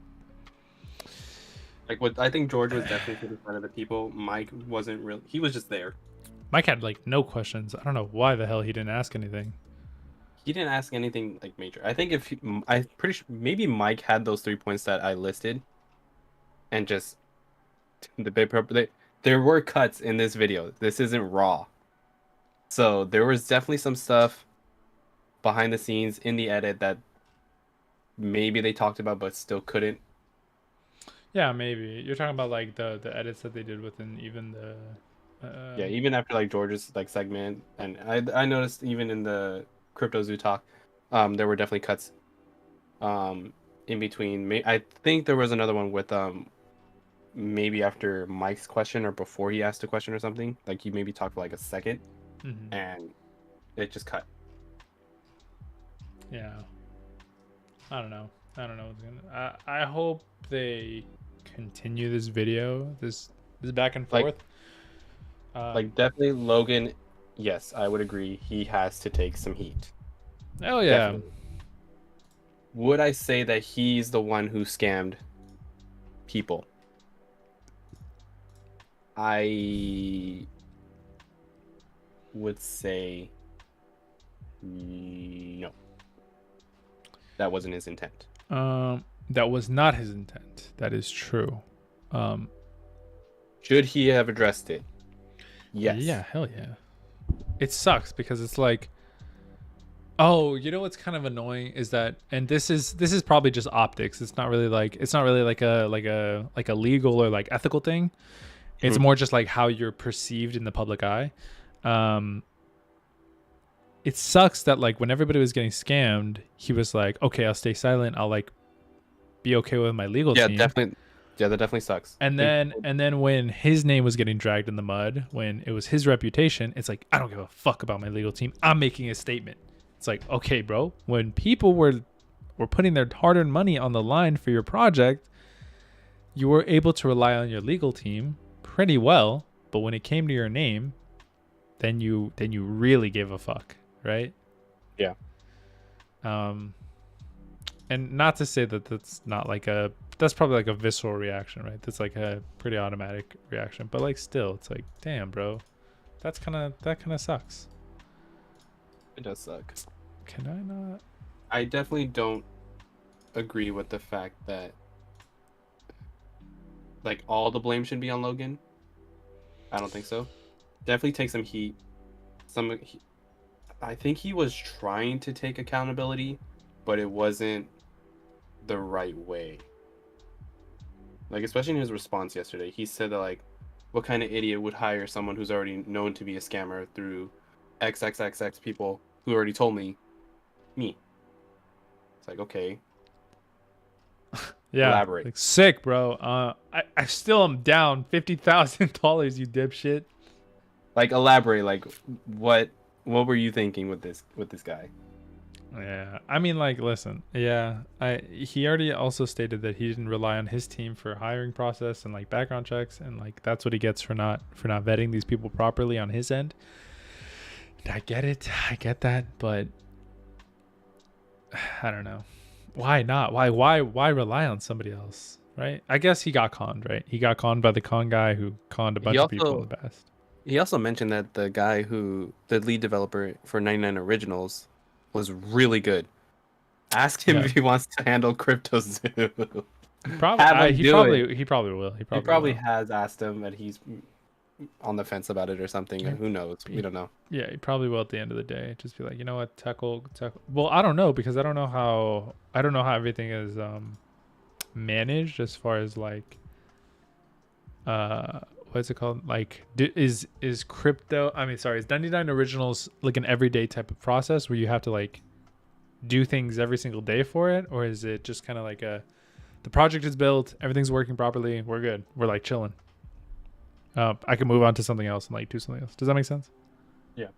what I think George was definitely to the side of the people. Mike wasn't really. He was just there. Mike had like no questions. I don't know why the hell he didn't ask anything. He didn't ask anything like major. I think I'm pretty sure maybe Mike had those 3 points that I listed, and just there were cuts in this video. This isn't raw, so there was definitely some stuff behind the scenes in the edit that maybe they talked about but still couldn't. Yeah, maybe you're talking about like the edits that they did within even the. Yeah, even after like George's like segment, and I noticed even in the Crypto Zoo talk, there were definitely cuts in between. I think there was another one with maybe after Mike's question or before he asked a question or something. Like he maybe talked for like a second, and it just cut. Yeah, I don't know. What's gonna. I hope they continue this video. This back and forth. Like definitely Logan. Yes, I would agree. He has to take some heat. Oh yeah. Definitely. Would I say that he's the one who scammed people? I would say no. That wasn't his intent. That was not his intent. That is true. Should he have addressed it? Yes. Yeah, hell yeah. It sucks because it's like, oh, you know what's kind of annoying is that, and this is probably just optics. It's not really like a legal or like ethical thing. It's more just like how you're perceived in the public eye. It sucks that like when everybody was getting scammed, he was like, okay, I'll stay silent. I'll like be okay with my legal team. Definitely. Yeah, that definitely sucks. And then when his name was getting dragged in the mud, when it was his reputation, it's like, I don't give a fuck about my legal team. I'm making a statement. It's like, okay, bro, when people were putting their hard-earned money on the line for your project, you were able to rely on your legal team pretty well, but when it came to your name, then you really gave a fuck, right? Yeah. And not to say that that's probably like a visceral reaction, right? That's like a pretty automatic reaction, but like still, it's like, damn, bro, that kind of sucks. It does suck. Can I not? I definitely don't agree with the fact that like all the blame should be on Logan. I don't think so. Definitely take some heat. I think he was trying to take accountability, but it wasn't the right way. Like, especially in his response yesterday, he said that, like, what kind of idiot would hire someone who's already known to be a scammer through XXXX people who already told me? It's like, okay. Yeah. Elaborate. Like, sick, bro. I still am down $50,000, you dipshit. Like, elaborate. Like, what were you thinking with this guy? Yeah, I mean, like, listen, yeah, he already also stated that he didn't rely on his team for hiring process and like background checks, and like that's what he gets for not vetting these people properly on his end. I get it, I get that, but I don't know, why not? Why rely on somebody else, right? I guess he got conned, right? He got conned by the con guy who conned a bunch of people in the past. He also mentioned that the guy the lead developer for 99 Originals was really good. Ask him if he wants to handle Crypto Zoo. He probably will. He probably has asked him, and he's on the fence about it or something. Yeah. Who knows? We don't know. Yeah, he probably will at the end of the day. Just be like, you know what, tackle. Well, I don't know, because I don't know how everything is managed as far as like what's it called? Like, is crypto? I mean, sorry, is 99 Originals like an everyday type of process where you have to like do things every single day for it, or is it just kind of like the project is built, everything's working properly, we're good, we're like chilling. I can move on to something else and like do something else. Does that make sense? Yeah.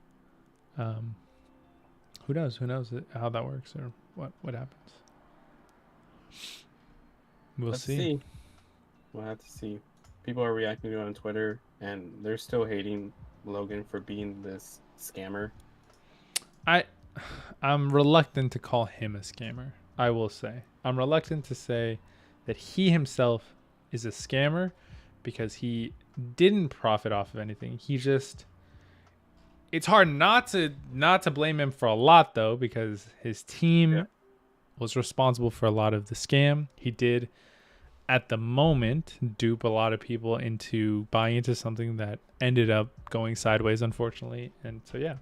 Who knows how that works or what happens. We'll Let's see. We'll have to see. People are reacting to it on Twitter, and they're still hating Logan for being this scammer. I'm reluctant to call him a scammer. I will say I'm reluctant to say that he himself is a scammer because he didn't profit off of anything. He just, it's hard not to blame him for a lot though, because his team was responsible for a lot of the scam. He did at the moment dupe a lot of people into buying into something that ended up going sideways, unfortunately. And so yeah,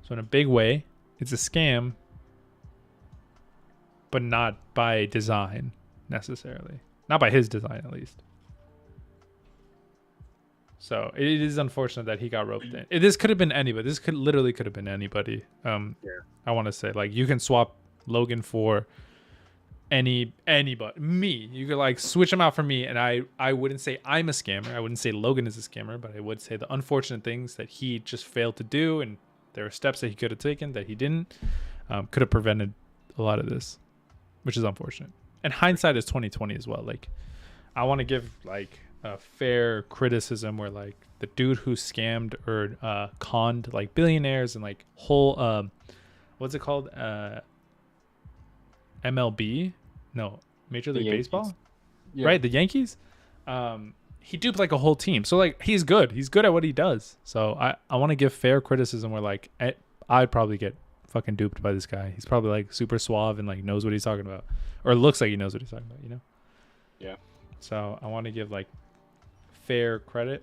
so in a big way it's a scam, but not by design necessarily, not by his design at least. So it is unfortunate that he got roped in. This could have been anybody. This literally could have been anybody. I want to say, like, you can swap Logan for anybody. Me. You could like switch him out for me, and I wouldn't say I'm a scammer. I wouldn't say Logan is a scammer, but I would say the unfortunate things that he just failed to do, and there are steps that he could have taken that he didn't. Could have prevented a lot of this, which is unfortunate. And hindsight is 2020 as well. Like, I want to give like a fair criticism where like the dude who scammed or conned like billionaires and like whole what's it called, MLB, no, Major League Baseball, right, the Yankees, he duped like a whole team. So like he's good at what he does. So I want to give fair criticism where like I'd probably get fucking duped by this guy. He's probably like super suave and like knows what he's talking about, or looks like he knows what he's talking about, you know? Yeah. So I want to give like fair credit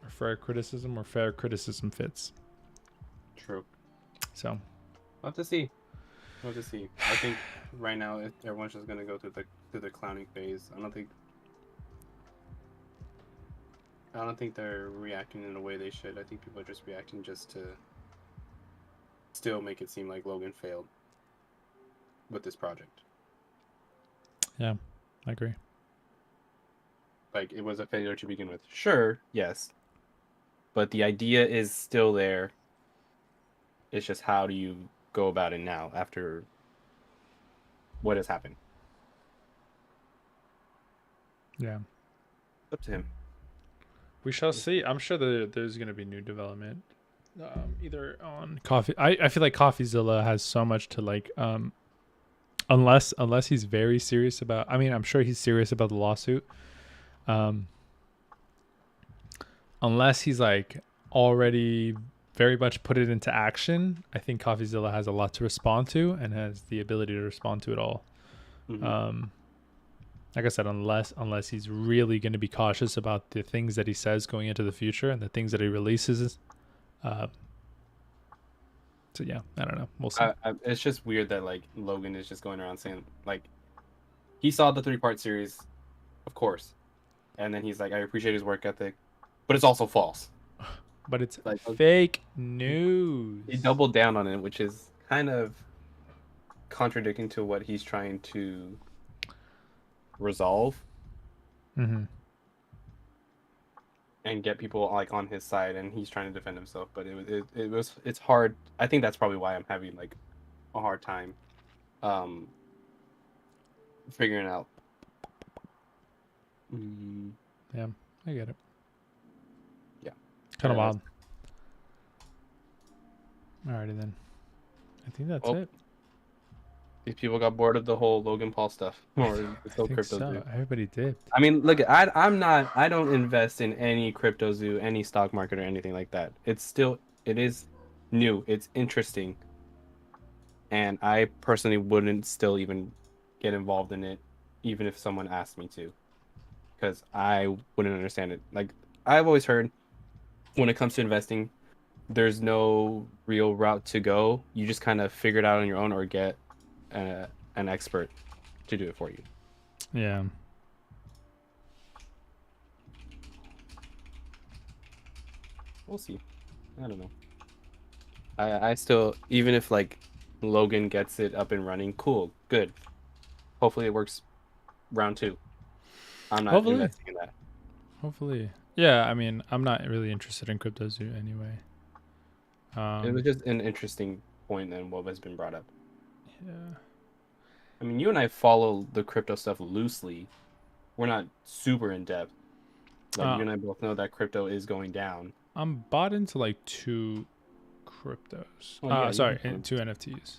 or fair criticism, or fair criticism fits. True. So We'll have to see. We'll have to see. I think right now everyone's just gonna go through the clowning phase. I don't think they're reacting in a way they should. I think people are just reacting just to still make it seem like Logan failed with this project. yeah, I agree. Like, it was a failure to begin with. Sure, yes. But the idea is still there. It's just how do you go about it now after what has happened? Yeah. Up to him. We shall see. I'm sure there's going to be new development. Either on Coffee. I feel like CoffeeZilla has so much to like, unless he's very serious about, I mean, I'm sure he's serious about the lawsuit. Unless he's like already very much put it into action, I think CoffeeZilla has a lot to respond to and has the ability to respond to it all. Mm-hmm. Like I said, unless he's really going to be cautious about the things that he says going into the future and the things that he releases. So yeah, I don't know. We'll see. It's just weird that like Logan is just going around saying like he saw the 3-part series, of course, and then he's like, I appreciate his work ethic, but it's also false. But it's like fake news. He doubled down on it, which is kind of contradicting to what he's trying to resolve. Mm-hmm. And get people like on his side, and he's trying to defend himself. But it's hard. I think that's probably why I'm having like a hard time figuring out. Yeah, I get it. Yeah, kind of wild. Alrighty then. I think that's it. These people got bored of the whole Logan Paul stuff, or the whole crypto zoo. Everybody did. I mean, look, I don't invest in any crypto zoo, any stock market, or anything like that. It is new. It's interesting, and I personally wouldn't still even get involved in it, even if someone asked me to, because I wouldn't understand it. Like I've always heard, when it comes to investing, there's no real route to go. You just kind of figure it out on your own, or get an expert to do it for you. Yeah. We'll see. I don't know. I still, even if like Logan gets it up and running, cool, good. Hopefully it works round 2. I'm not Hopefully. investing in that. Hopefully. Yeah, I mean, I'm not really interested in CryptoZoo anyway. It was just an interesting point and what has been brought up. Yeah. I mean, you and I follow the crypto stuff loosely. We're not super in depth. Like you and I both know that crypto is going down. I'm bought into like 2 cryptos. Oh, yeah, you Sorry, have some. 2 NFTs.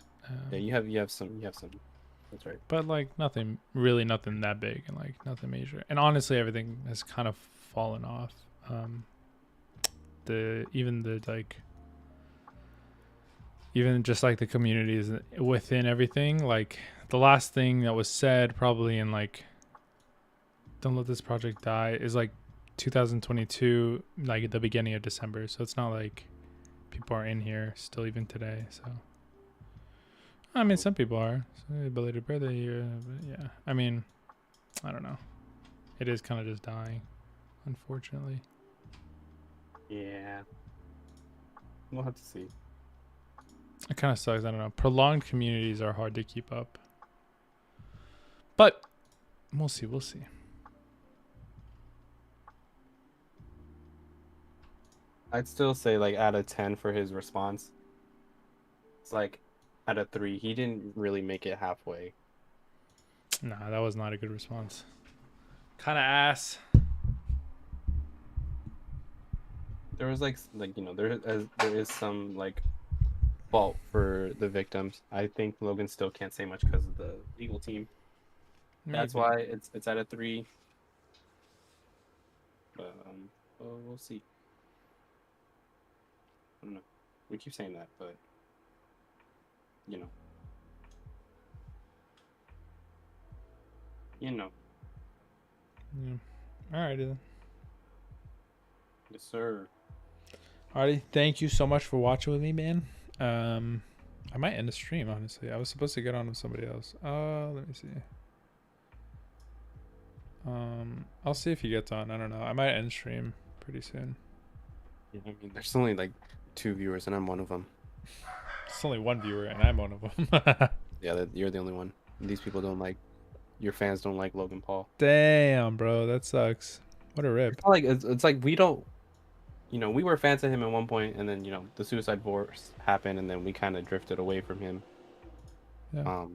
Yeah, you have some. That's right. But like nothing that big and like nothing major. And honestly, everything has kind of fallen off. Even just like the communities within everything, like the last thing that was said probably in like don't let this project die is like 2022, like at the beginning of December. So it's not like people are in here still even today. So I mean, some people are. So belated birthday here, but yeah. I mean, I don't know. It is kind of just dying, unfortunately. Yeah. We'll have to see. It kind of sucks. I don't know. Prolonged communities are hard to keep up. But we'll see. We'll see. I'd still say like out of 10 for his response. It's like out of 3. He didn't really make it halfway. Nah, that was not a good response. Kind of ass. There was like you know there is some like fault for the victims. I think Logan still can't say much because of the legal team. That's Maybe. why it's at a 3. But we'll see. I don't know. We keep saying that, but you know. Yeah. Alrighty then. Yes, sir. Alrighty. Thank you so much for watching with me, man. I might end the stream, honestly. I was supposed to get on with somebody else. Let me see. I'll see if he gets on. I don't know. I might end stream pretty soon. Yeah, I mean, there's only like 2 viewers, and I'm one of them. It's only 1 viewer, and I'm one of them. Yeah, you're the only one. These people don't like. Your fans don't like Logan Paul. Damn, bro, that sucks. What a rip. It's not like it's like we don't. You know, we were fans of him at one point, and then you know the Suicide Force happened, and then we kind of drifted away from him. Yeah.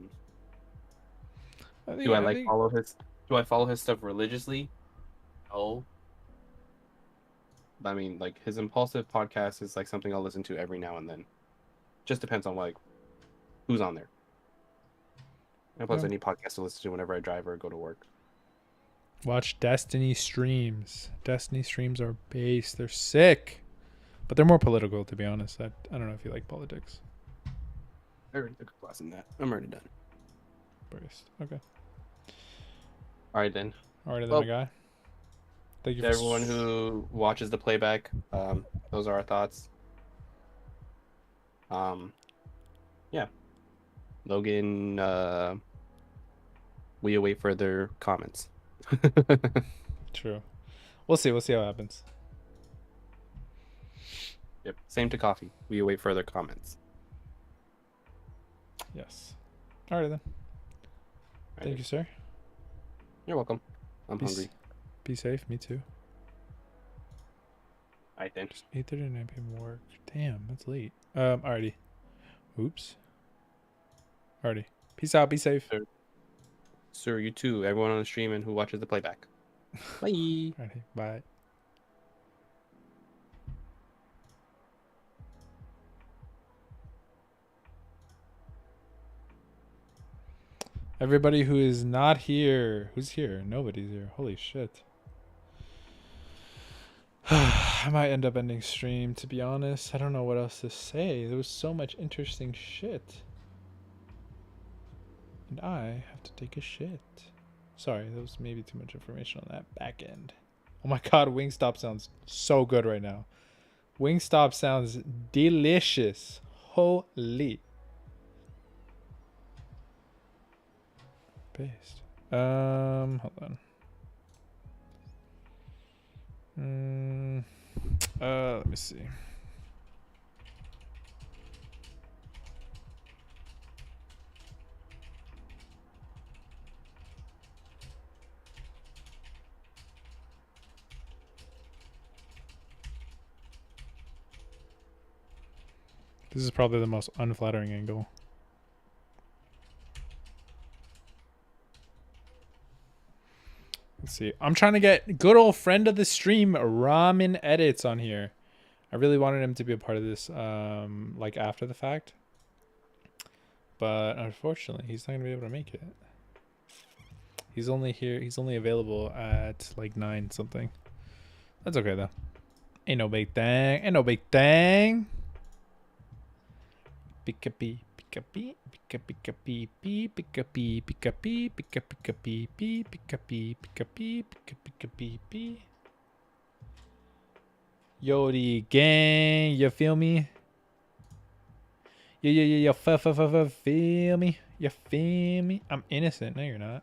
Do I follow his? Do I follow his stuff religiously? No. I mean, like his impulsive podcast is like something I'll listen to every now and then. Just depends on like who's on there. And plus, I need podcasts to listen to whenever I drive or go to work. Watch Destiny streams. Destiny streams are base. They're sick, but they're more political, to be honest. I don't know if you like politics. I already took a class in that. I'm already done. Based. Okay. All right then. Alrighty then, Well, my guy. Thank you To everyone who watches the playback, those are our thoughts. Yeah. Logan, we await further comments. True. We'll see. We'll see how it happens. Yep. Same to coffee. We await further comments. Yes. Alrighty then. Thank you, sir. You're welcome. I'm Peace. hungry. Be safe. Me too. I think. 8:30 to 9 p.m. work. Damn, that's late. Alrighty. Oops. Alrighty. Peace out. Be safe. Sir, you too. Everyone on the stream and who watches the playback. Bye. Alrighty. Bye. Everybody who is not here. Who's here? Nobody's here. Holy shit. I might end up ending stream, to be honest. I don't know what else to say. There was so much interesting shit. And I have to take a shit. Sorry, that was maybe too much information on that back end. Oh my god, Wingstop sounds so good right now. Wingstop sounds delicious. Holy. Based. Hold on. Let me see. This is probably the most unflattering angle. Let's see. I'm trying to get good old friend of the stream, Ramen Edits, on here. I really wanted him to be a part of this, like after the fact. But unfortunately, he's not gonna be able to make it. He's only here. He's only available at like 9 something. That's okay though. Ain't no big thing. Ain't no big thing. Pika pee, pika pee, pika pika pee pee, pika pee, pika pee, pika pika pee pee, pika pee, pika pee, pika pika pee pee. Yodi gang, you feel me? You feel me? You feel me? I'm innocent. No, you're not.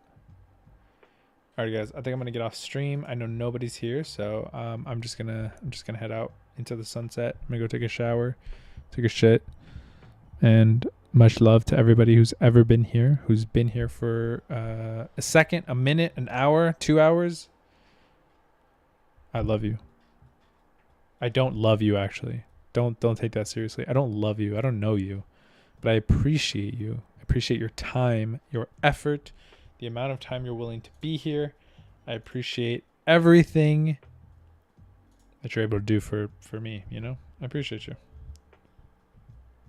All right, guys. I think I'm gonna get off stream. I know nobody's here, so I'm just gonna head out into the sunset. I'm gonna go take a shower, take a shit. And much love to everybody who's ever been here, who's been here for a second, a minute, an hour, 2 hours. I love you. I don't love you, actually. Don't take that seriously. I don't love you. I don't know you. But I appreciate you. I appreciate your time, your effort, the amount of time you're willing to be here. I appreciate everything that you're able to do for me, you know? I appreciate you.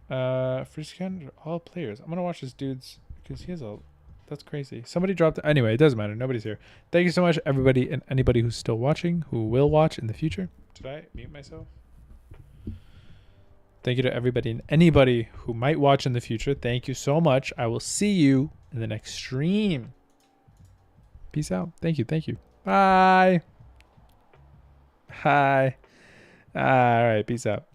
Free scan all players. I'm gonna watch this dude's because he has a that's crazy. Somebody dropped anyway, it doesn't matter. Nobody's here. Thank you so much, everybody, and anybody who's still watching, who will watch in the future. Did I mute myself? Thank you to everybody and anybody who might watch in the future. Thank you so much. I will see you in the next stream. Peace out. Thank you. Thank you. Bye. Hi. All right. Peace out.